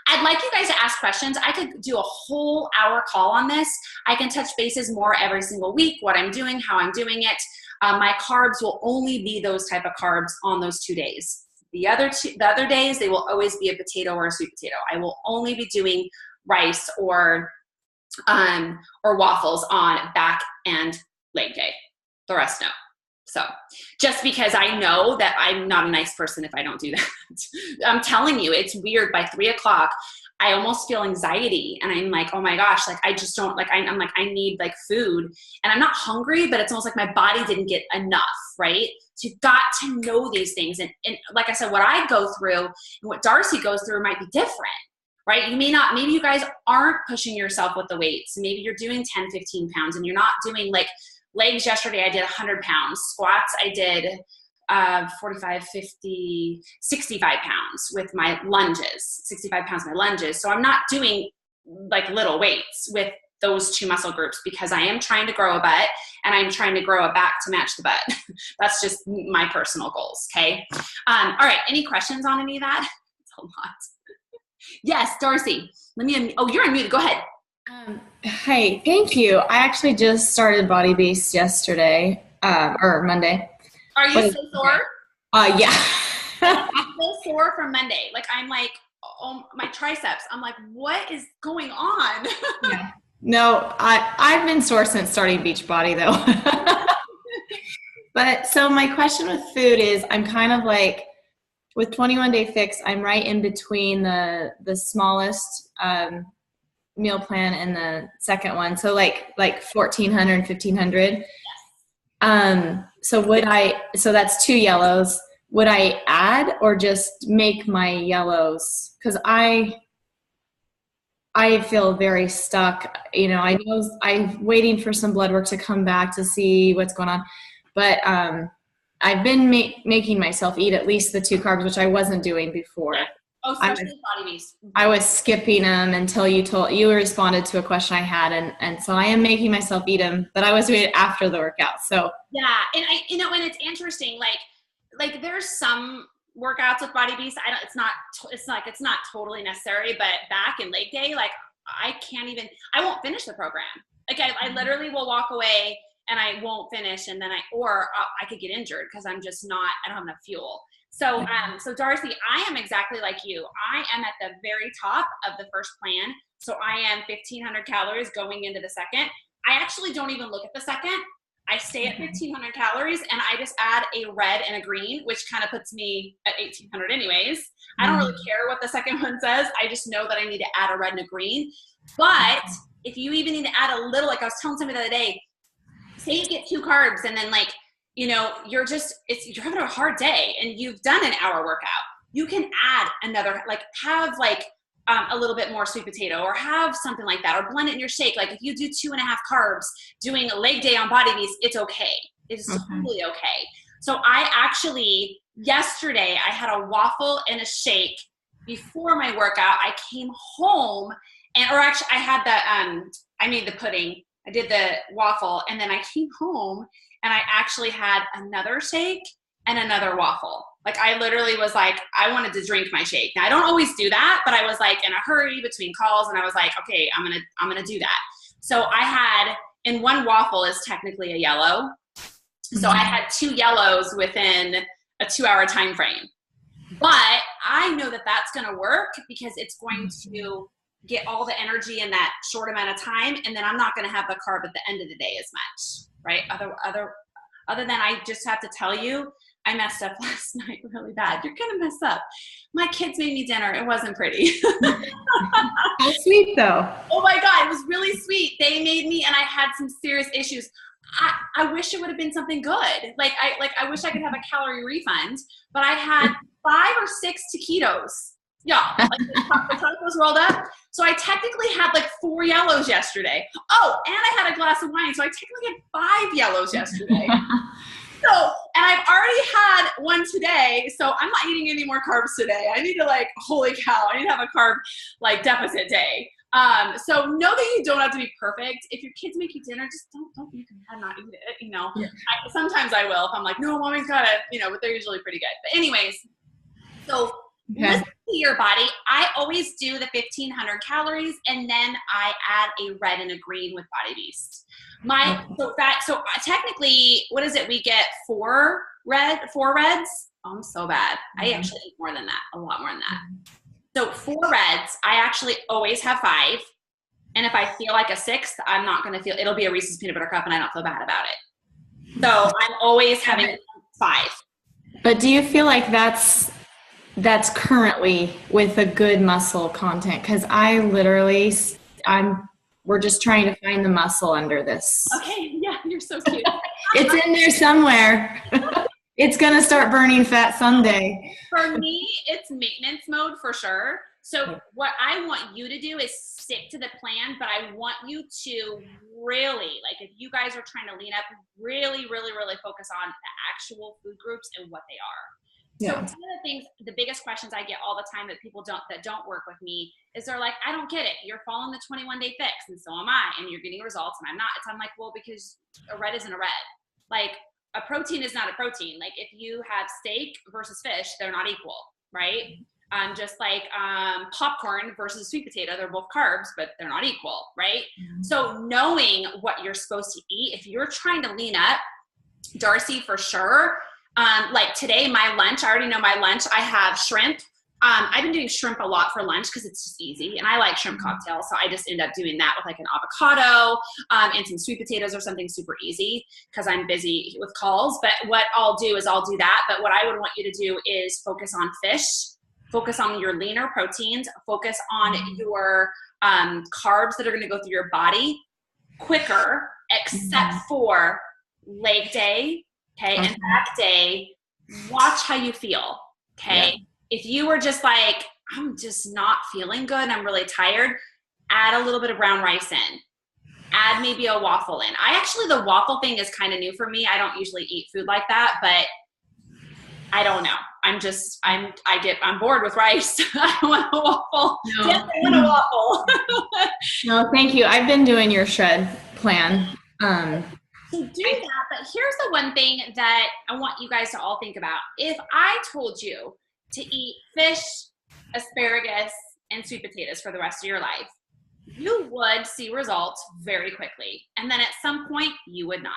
I'd like you guys to ask questions. I could do a whole hour call on this. I can touch bases more every single week, what I'm doing, how I'm doing it. My carbs will only be those type of carbs on those 2 days. The other days, they will always be a potato or a sweet potato. I will only be doing rice or waffles on back and leg day. The rest, no. So just because I know that I'm not a nice person if I don't do that. I'm telling you, it's weird. By 3 o'clock, I almost feel anxiety, and I'm like, oh my gosh, like I just don't like, I'm like, I need like food, and I'm not hungry, but it's almost like my body didn't get enough, right? So you've got to know these things. And like I said, what I go through and what Darcy goes through might be different, right? You may not, maybe you guys aren't pushing yourself with the weights. Maybe you're doing 10, 15 pounds and you're not doing like legs yesterday. I did 100 pounds. Squats, I did 45, 50, 65 pounds with my lunges, 65 pounds with my lunges. So I'm not doing like little weights with those 2 muscle groups because I am trying to grow a butt and I'm trying to grow a back to match the butt. That's just my personal goals. Okay. All right. Any questions on any of that? It's a lot. Yes, Darcy, oh, you're unmuted. Go ahead. Hi, thank you. I actually just started Body Beast yesterday, or Monday. Are you so sore? Yeah. I'm so sore from Monday. Like, I'm like, oh, my triceps. I'm like, what is going on? Yeah. No, I've been sore since starting Beachbody though. But so my question with food is, I'm kind of like, with 21 Day Fix, I'm right in between the smallest meal plan and the second one. So like 1,400, 1,500. So that's 2 yellows. Would I add or just make my yellows? Because I feel very stuck. You know, I know I'm waiting for some blood work to come back to see what's going on. But I've been making myself eat at least the 2 carbs, which I wasn't doing before. Yeah. Oh, especially Body Beast. I was skipping them until you responded to a question I had, and so I am making myself eat them, but I was doing it after the workout. So yeah, and and it's interesting. Like there's some workouts with Body Beast. It's not totally necessary, but back and leg day, like I won't finish the program. Like I literally will walk away and I won't finish, and then I could get injured because I don't have enough fuel. So, so Darcy, I am exactly like you. I am at the very top of the first plan. So I am 1,500 calories going into the second. I actually don't even look at the second. I stay at 1,500 calories and I just add a red and a green, which kind of puts me at 1,800 anyways. I don't really care what the second one says. I just know that I need to add a red and a green. But if you even need to add a little, like I was telling somebody the other day, say you get 2 carbs and then like, you know, you're having a hard day and you've done an hour workout. You can add another, like have like a little bit more sweet potato or have something like that, or blend it in your shake. Like if you do 2.5 carbs doing a leg day on Body Beast, it's okay. It's totally okay. So I actually, yesterday I had a waffle and a shake before my workout. I came home I had I made the pudding. I did the waffle and then I came home and I actually had another shake and another waffle. Like I literally was like, I wanted to drink my shake. Now I don't always do that, but I was like in a hurry between calls and I was like, okay, I'm going to do that. So I had, and 1 waffle is technically a yellow. So I had 2 yellows within a 2-hour time frame. But I know that that's going to work because it's going to get all the energy in that short amount of time. And then I'm not going to have the carb at the end of the day as much, right? Other than I just have to tell you, I messed up last night really bad. You're going to mess up. My kids made me dinner. It wasn't pretty. How sweet though. Oh my God. It was really sweet. They made me, and I had some serious issues. I wish it would have been something good. I wish I could have a calorie refund, but I had 5 or 6 taquitos. Yeah, like the tacos rolled up. So I technically had like 4 yellows yesterday. Oh, and I had a glass of wine. So I technically had 5 yellows yesterday. So, and I've already had 1 today. So I'm not eating any more carbs today. I need to holy cow, I need to have a carb deficit day. So know that you don't have to be perfect. If your kids make you dinner, just don't make them not eat it. You know, yeah. Sometimes I will if I'm like, no, mommy's got it, but they're usually pretty good. But anyways, so listen to your body. I always do the 1,500 calories and then I add a red and a green with Body Beast. So technically, what is it? We get 4 reds. Oh, I'm so bad. I actually eat more than that, a lot more than that. So 4 reds, I actually always have 5. And if I feel like a 6th, I'm not going to feel, it'll be a Reese's peanut butter cup and I don't feel bad about it. So I'm always having 5. But do you feel like that's currently with a good muscle content? Because I literally, we're just trying to find the muscle under this. Okay, yeah, you're so cute. It's in there somewhere. It's going to start burning fat someday. For me, it's maintenance mode for sure. So what I want you to do is stick to the plan, but I want you to really, like if you guys are trying to lean up, really, really, really focus on the actual food groups and what they are. So some of the things, the biggest questions I get all the time that people don't work with me is they're like, I don't get it. You're following the 21-day fix and so am I, and you're getting results and I'm not. I'm like, well, because a red isn't a red. Like a protein is not a protein. Like if you have steak versus fish, they're not equal, right? Just like popcorn versus sweet potato, they're both carbs, but they're not equal, right? So knowing what you're supposed to eat, if you're trying to lean up, Darcy, for sure. Like today, my lunch, I already know my lunch. I have shrimp. I've been doing shrimp a lot for lunch because it's just easy. And I like shrimp cocktails. So I just end up doing that with like an avocado and some sweet potatoes or something super easy because I'm busy with calls. But what I'll do is I'll do that. But what I would want you to do is focus on fish, focus on your leaner proteins, focus on your carbs that are going to go through your body quicker, except for leg day. Okay. And back day, watch how you feel. Okay. Yeah. If you were just like, I'm just not feeling good, I'm really tired, add a little bit of brown rice in. Add maybe a waffle in. The waffle thing is kind of new for me. I don't usually eat food like that, but I don't know. I'm bored with rice. I want a waffle. No. Yes, I want a waffle. No, thank you. I've been doing your shred plan. So do that, but here's the one thing that I want you guys to all think about. If I told you to eat fish, asparagus, and sweet potatoes for the rest of your life, you would see results very quickly. And then at some point, you would not.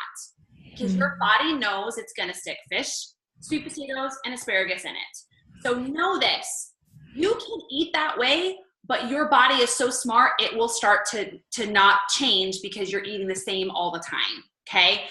Because your body knows it's going to stick fish, sweet potatoes, and asparagus in it. So know this. You can eat that way, but your body is so smart, it will start to not change because you're eating the same all the time. Okay.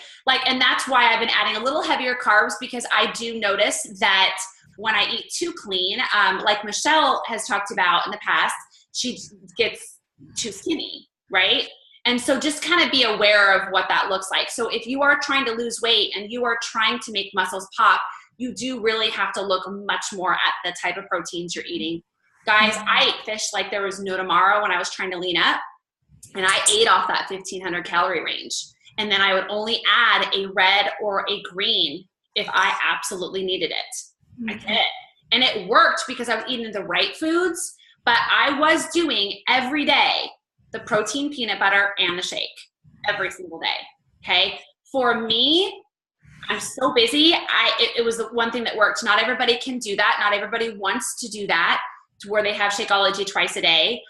And that's why I've been adding a little heavier carbs, because I do notice that when I eat too clean, like Michelle has talked about in the past, she gets too skinny, right? And so just kind of be aware of what that looks like. So if you are trying to lose weight and you are trying to make muscles pop, you do really have to look much more at the type of proteins you're eating. Guys, I ate fish like there was no tomorrow when I was trying to lean up, and I ate off that 1,500 calorie range. And then I would only add a red or a green if I absolutely needed it. I did. And it worked because I was eating the right foods, but I was doing every day the protein peanut butter and the shake every single day. Okay. For me, I'm so busy. It was the one thing that worked. Not everybody can do that. Not everybody wants to do that, to where they have Shakeology twice a day.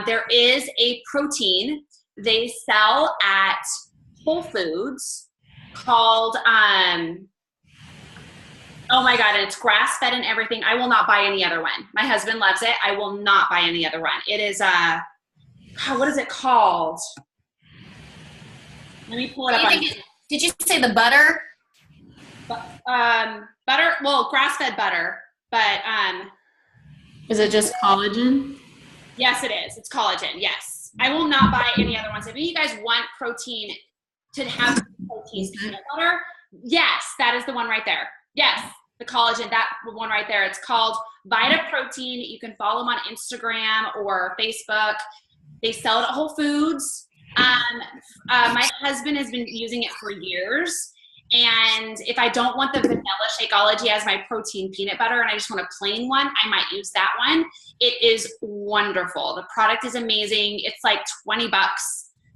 There is a protein they sell at Whole Foods called, oh my God, and it's grass fed and everything. I will not buy any other one. My husband loves it. I will not buy any other one. It is, what is it called? Let me pull it up. Did you say the butter? Butter, well, grass fed butter, but, is it just collagen? Yes, it is. It's collagen. Yes. I will not buy any other ones. If you guys want protein, to have protein peanut butter, yes, that is the one right there. Yes, the collagen, that one right there. It's called Vita Protein. You can follow them on Instagram or Facebook. They sell it at Whole Foods. My husband has been using it for years. And if I don't want the vanilla Shakeology as my protein peanut butter and I just want a plain one, I might use that one. It is wonderful. The product is amazing. It's like $20,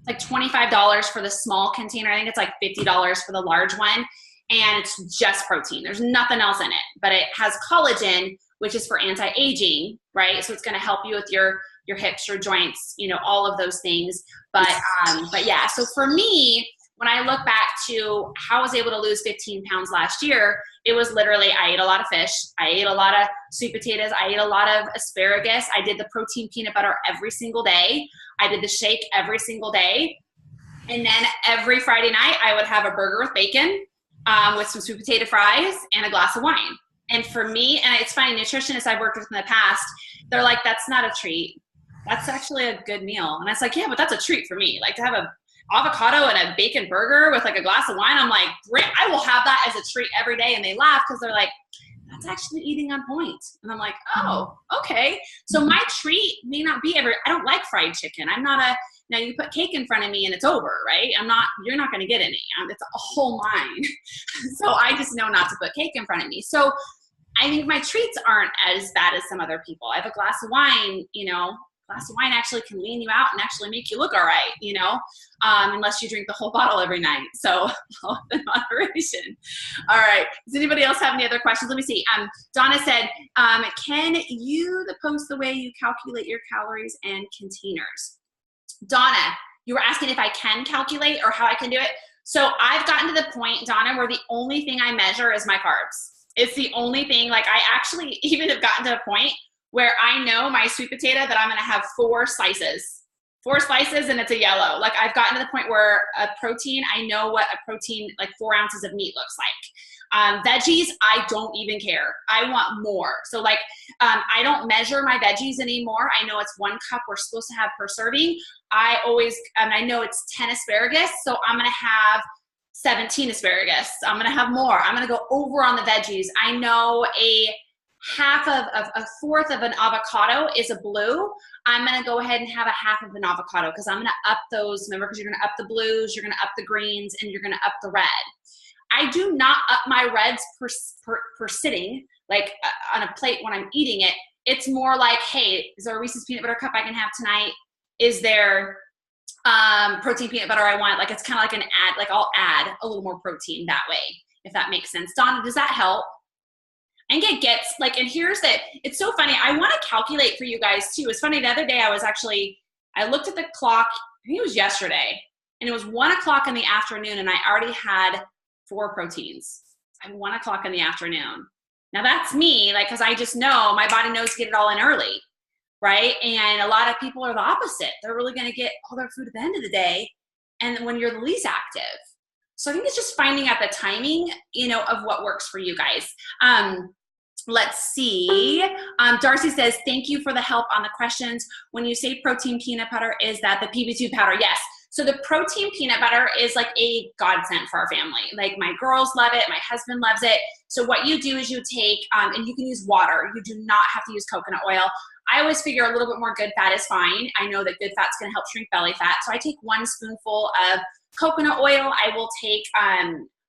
like $25 for the small container. I think it's like $50 for the large one. And it's just protein. There's nothing else in it, but it has collagen, which is for anti-aging, right? So it's going to help you with your hips, your joints, all of those things. But yeah, so for me, when I look back to how I was able to lose 15 pounds last year, it was literally, I ate a lot of fish. I ate a lot of sweet potatoes. I ate a lot of asparagus. I did the protein peanut butter every single day. I did the shake every single day. And then every Friday night, I would have a burger with bacon, with some sweet potato fries and a glass of wine. And for me, and it's funny, nutritionists I've worked with in the past, they're like, that's not a treat. That's actually a good meal. And I was like, yeah, but that's a treat for me. Like to have a avocado and a bacon burger with like a glass of wine. I'm like, great, I will have that as a treat every day. And they laugh because they're like, that's actually eating on point. And I'm like, oh, okay. So my treat may not be I don't like fried chicken. I'm not now you put cake in front of me and it's over, right? You're not going to get any. It's a whole line. So I just know not to put cake in front of me. So I think my treats aren't as bad as some other people. I have a glass of wine, glass of wine actually can lean you out and actually make you look all right, unless you drink the whole bottle every night. So in moderation. All right. Does anybody else have any other questions? Let me see. Donna said, can you post the way you calculate your calories and containers? Donna, you were asking if I can calculate or how I can do it. So I've gotten to the point, Donna, where the only thing I measure is my carbs. It's the only thing. Like I actually even have gotten to a point where I know my sweet potato that I'm going to have 4 slices and it's a yellow. Like I've gotten to the point where a protein, I know what a protein, like 4 ounces of meat looks like. Veggies, I don't even care. I want more. So like, I don't measure my veggies anymore. I know it's 1 cup we're supposed to have per serving. I know it's 10 asparagus. So I'm going to have 17 asparagus. I'm going to have more. I'm going to go over on the veggies. I know a fourth of an avocado is a blue. I'm going to go ahead and have a half of an avocado because I'm going to up those. Remember, because you're going to up the blues, you're going to up the greens, and you're going to up the red. I do not up my reds per sitting, like on a plate when I'm eating it. It's more like, hey, is there a Reese's peanut butter cup I can have tonight? Is there protein peanut butter I want? Like it's kind of like an add, like I'll add a little more protein that way, if that makes sense. Donna, does that help? And it gets like, and here's that, it's so funny. I want to calculate for you guys too. It's funny, the other day I looked at the clock, I think it was yesterday, and it was 1 o'clock in the afternoon and I already had 4 proteins at 1 o'clock in the afternoon. Now that's me, like, cause I just know my body knows to get it all in early, right? And a lot of people are the opposite. They're really going to get all their food at the end of the day. And when you're the least active. So I think it's just finding out the timing, of what works for you guys. Let's see. Darcy says, thank you for the help on the questions. When you say protein peanut butter, is that the PB2 powder? Yes. So the protein peanut butter is like a godsend for our family. Like my girls love it. My husband loves it. So what you do is you take, and you can use water. You do not have to use coconut oil. I always figure a little bit more good fat is fine. I know that good fat's going to help shrink belly fat. So I take 1 spoonful of coconut oil. I will take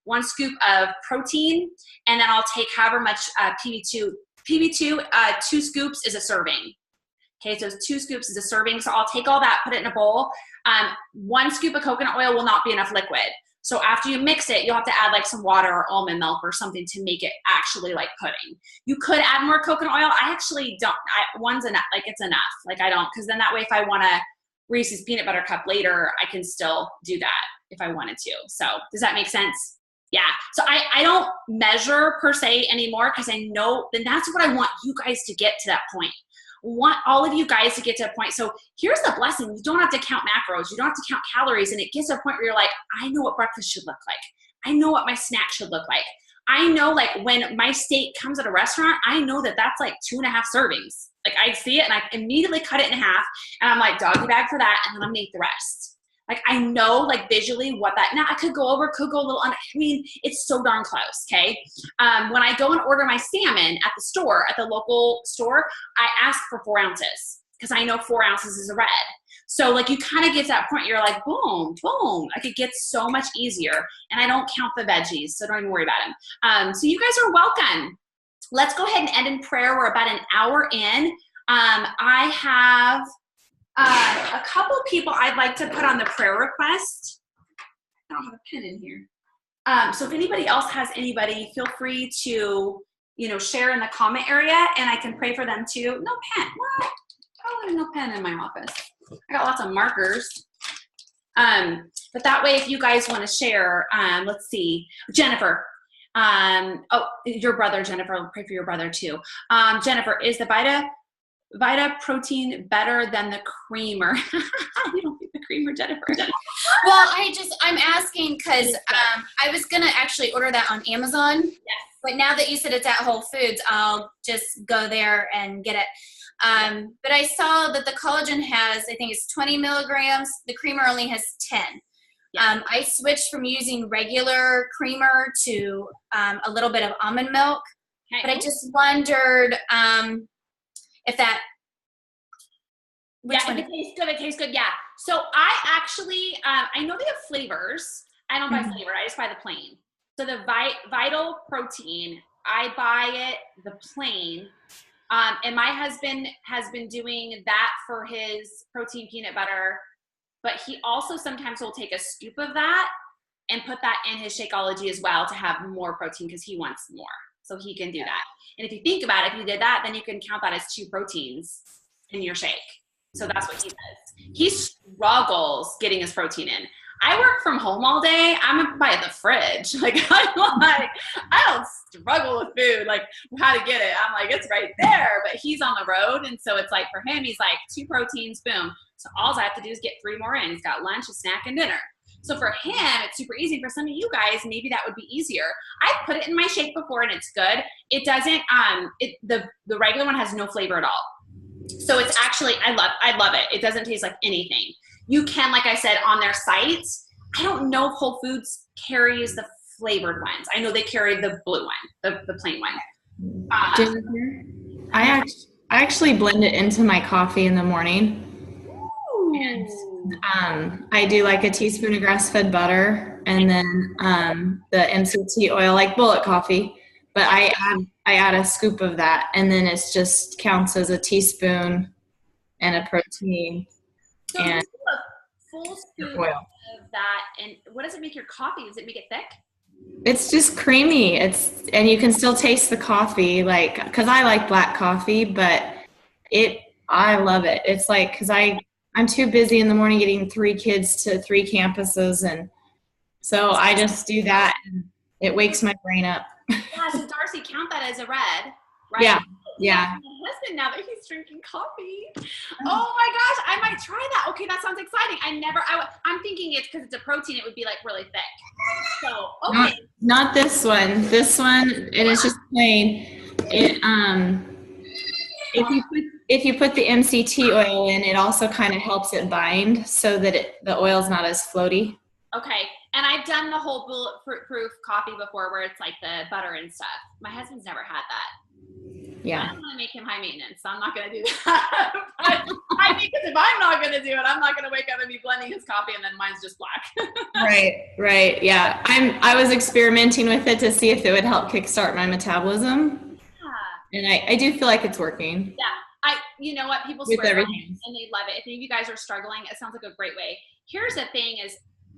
1 scoop of protein, and then I'll take however much PB2. 2 scoops is a serving. Okay, so 2 scoops is a serving. So I'll take all that, put it in a bowl. 1 scoop of coconut oil will not be enough liquid. So after you mix it, you'll have to add like some water or almond milk or something to make it actually like pudding. You could add more coconut oil. I actually don't. 1's enough. Like it's enough. Like I don't, because then that way if I want a Reese's peanut butter cup later, I can still do that if I wanted to. So does that make sense? Yeah. So I don't measure per se anymore because I know then that's what I want you guys to get to that point. I want all of you guys to get to a point. So here's the blessing. You don't have to count macros. You don't have to count calories. And it gets to a point where you're like, I know what breakfast should look like. I know what my snack should look like. I know like when my steak comes at a restaurant, I know that that's like 2.5 servings. Like I see it and I immediately cut it in half and I'm like doggy bag for that. And then I'm gonna eat the rest. Like I know like visually what that, now I could go over, could go a little, I mean, it's so darn close, okay? When I go and order my salmon at the store, at the local store, I ask for 4 ounces because I know 4 ounces is a red. So like you kind of get to that point, you're like, boom, boom. Like it gets so much easier and I don't count the veggies, so don't even worry about them. So you guys are welcome. Let's go ahead and end in prayer. We're about an hour in. I have a couple people I'd like to put on the prayer request. I don't have a pen in here. So if anybody else has anybody, feel free to, share in the comment area and I can pray for them too. No pen, what? Oh, there's no pen in my office. I got lots of markers. But that way, if you guys want to share, let's see, Jennifer. Your brother, Jennifer. I'll pray for your brother too. Jennifer, is the Vita protein better than the creamer? You don't think the creamer, Jennifer? Well, I'm asking because I was gonna actually order that on Amazon. Yes. But now that you said it's at Whole Foods, I'll just go there and get it. But I saw that the collagen has, I think it's 20 milligrams. The creamer only has 10. Yeah. I switched from using regular creamer to a little bit of almond milk. Okay. But I just wondered if that. It tastes good. It tastes good. Yeah. So I actually, I know they have flavors. I don't buy flavor. I just buy the plain. So the Vital Protein, I buy it the plain. And my husband has been doing that for his protein peanut butter. But he also sometimes will take a scoop of that and put that in his Shakeology as well to have more protein because he wants more. So he can do that. And if you think about it, if you did that, then you can count that as 2 proteins in your shake. So that's what he does. He struggles getting his protein in. I work from home all day. I'm by the fridge. Like, I don't struggle with food, like how to get it. I'm like, it's right there. But he's on the road. And so it's like for him, he's like 2 proteins, boom. So all I have to do is get 3 more in. He's got lunch, a snack, and dinner. So for him, it's super easy. For some of you guys, maybe that would be easier. I've put it in my shake before and it's good. It doesn't, the regular one has no flavor at all. So it's actually, I love it. It doesn't taste like anything. You can, like I said, on their site, I don't know if Whole Foods carries the flavored ones. I know they carry the blue one, the plain one. I actually blend it into my coffee in the morning. And I do like a teaspoon of grass-fed butter and then the MCT oil, like bullet coffee. But I add a scoop of that, and then it just counts as a teaspoon and a protein. So and a full scoop of that, and what does it make your coffee? Does it make it thick? It's just creamy. And you can still taste the coffee, like, because I like black coffee, but I love it. It's like, because I'm too busy in the morning getting 3 kids to 3 campuses, and so I just do that, and it wakes my brain up. Yeah, so Darcy, count that as a red, right? Yeah. My husband, now that he's drinking coffee. Oh my gosh, I might try that. Okay, that sounds exciting. I'm thinking it's because it's a protein, it would be like really thick. So, okay. Not this one. This one, it is just plain. If you put the MCT oil in, it also kind of helps it bind so that the oil's not as floaty. Okay. And I've done the whole bulletproof coffee before where it's like the butter and stuff. My husband's never had that. Yeah. I don't want to make him high maintenance, so I'm not going to do that. Because if I'm not going to do it, I'm not going to wake up and be blending his coffee and then mine's just black. Right. Yeah. I was experimenting with it to see if it would help kickstart my metabolism. Yeah. And I do feel like it's working. Yeah. You know what? People swear by it and they love it. If any of you guys are struggling, it sounds like a great way. Here's the thing is,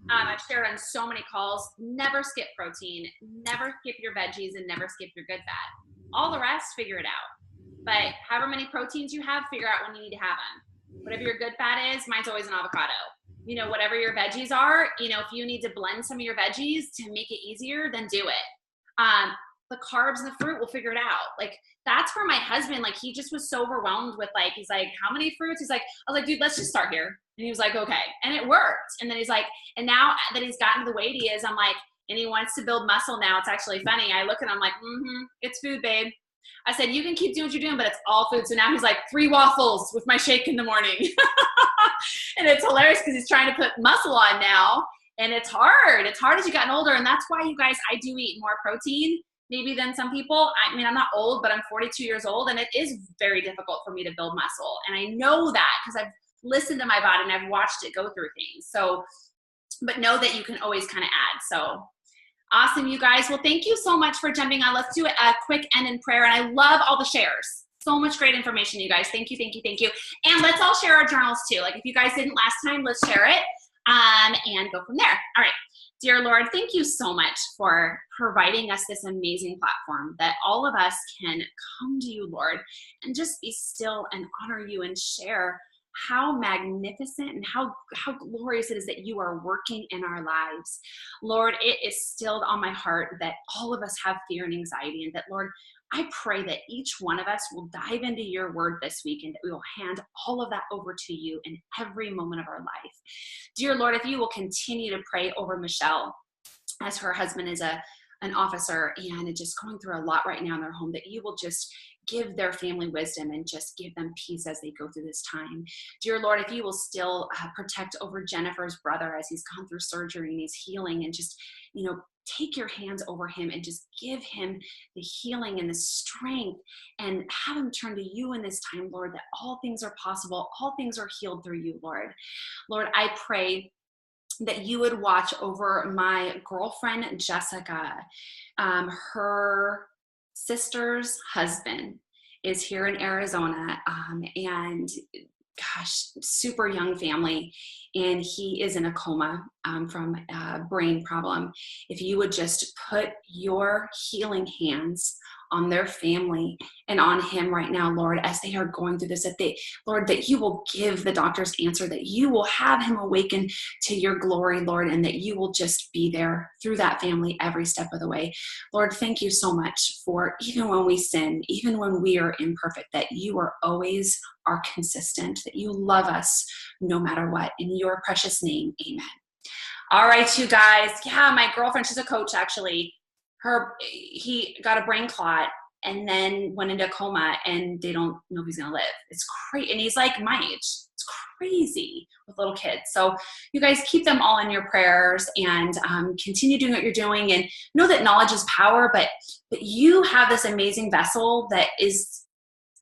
I've shared on so many calls, never skip protein, never skip your veggies, and never skip your good fat. All the rest, figure it out. But however many proteins you have, figure out when you need to have them. Whatever your good fat is, mine's always an avocado. Whatever your veggies are, if you need to blend some of your veggies to make it easier, then do it. The carbs and the fruit, we'll figure it out. Like, that's where my husband, like, he just was so overwhelmed with, like, he's like, how many fruits? He's like, I was like, dude, let's just start here. And he was like, okay. And it worked. And then he's like, and now that he's gotten to the weight he is, I'm like, and he wants to build muscle now. It's actually funny. I look at him, I'm like, it's food, babe. I said, you can keep doing what you're doing, but it's all food. So now he's like 3 waffles with my shake in the morning. And it's hilarious because he's trying to put muscle on now. And it's hard. It's hard as you've gotten older. And that's why, you guys, I do eat more protein maybe than some people. I mean, I'm not old, but I'm 42 years old. And it is very difficult for me to build muscle. And I know that because I've listened to my body and I've watched it go through things. So, but know that you can always kind of add. So awesome, you guys. Well, thank you so much for jumping on. Let's do a quick end in prayer. And I love all the shares. So much great information, you guys. Thank you. And let's all share our journals too. Like if you guys didn't last time, let's share it and go from there. All right. Dear Lord, thank you so much for providing us this amazing platform that all of us can come to you, Lord, and just be still and honor you and share how magnificent and how glorious it is that you are working in our lives. Lord, it is stilled on my heart that all of us have fear and anxiety, and that, Lord, I pray that each one of us will dive into your word this week, and that we will hand all of that over to you in every moment of our life. Dear Lord, if you will continue to pray over Michelle, as her husband is an officer and just going through a lot right now in their home, that you will just give their family wisdom and just give them peace as they go through this time. Dear Lord, if you will still protect over Jennifer's brother as he's gone through surgery and he's healing, and just, take your hands over him and just give him the healing and the strength, and have him turn to you in this time, Lord, that all things are possible. All things are healed through you, Lord. Lord, I pray that you would watch over my girlfriend, Jessica. Her sister's husband is here in Arizona, and gosh, super young family, and he is in a coma from a brain problem. If you would just put your healing hands on their family and on him right now, Lord, as they are going through this, Lord, that you will give the doctor's answer, that you will have him awaken to your glory, Lord, and that you will just be there through that family every step of the way. Lord, thank you so much for, even when we sin, even when we are imperfect, that you are consistent, that you love us no matter what. In your precious name, amen. All right, you guys. Yeah, my girlfriend, she's a coach actually. He got a brain clot and then went into a coma, and they don't know if he's gonna live. It's crazy, and he's like my age. It's crazy with little kids. So you guys keep them all in your prayers, and continue doing what you're doing, and know that knowledge is power, but you have this amazing vessel that is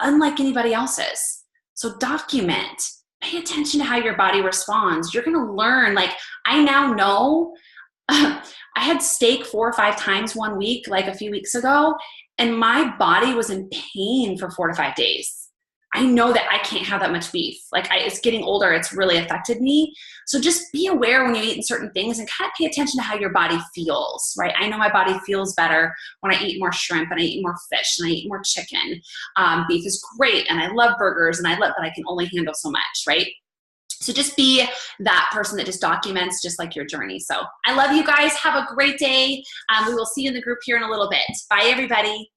unlike anybody else's. So document. Pay attention to how your body responds. You're gonna learn. Like, I now know. I had steak 4 or 5 times one week, like a few weeks ago, and my body was in pain for 4 to 5 days. I know that I can't have that much beef. Like, it's getting older. It's really affected me. So just be aware when you're eating certain things, and kind of pay attention to how your body feels, right? I know my body feels better when I eat more shrimp, and I eat more fish, and I eat more chicken. Beef is great, and I love burgers, but I can only handle so much, right? So just be that person that just documents just like your journey. So I love you guys. Have a great day. We will see you in the group here in a little bit. Bye, everybody.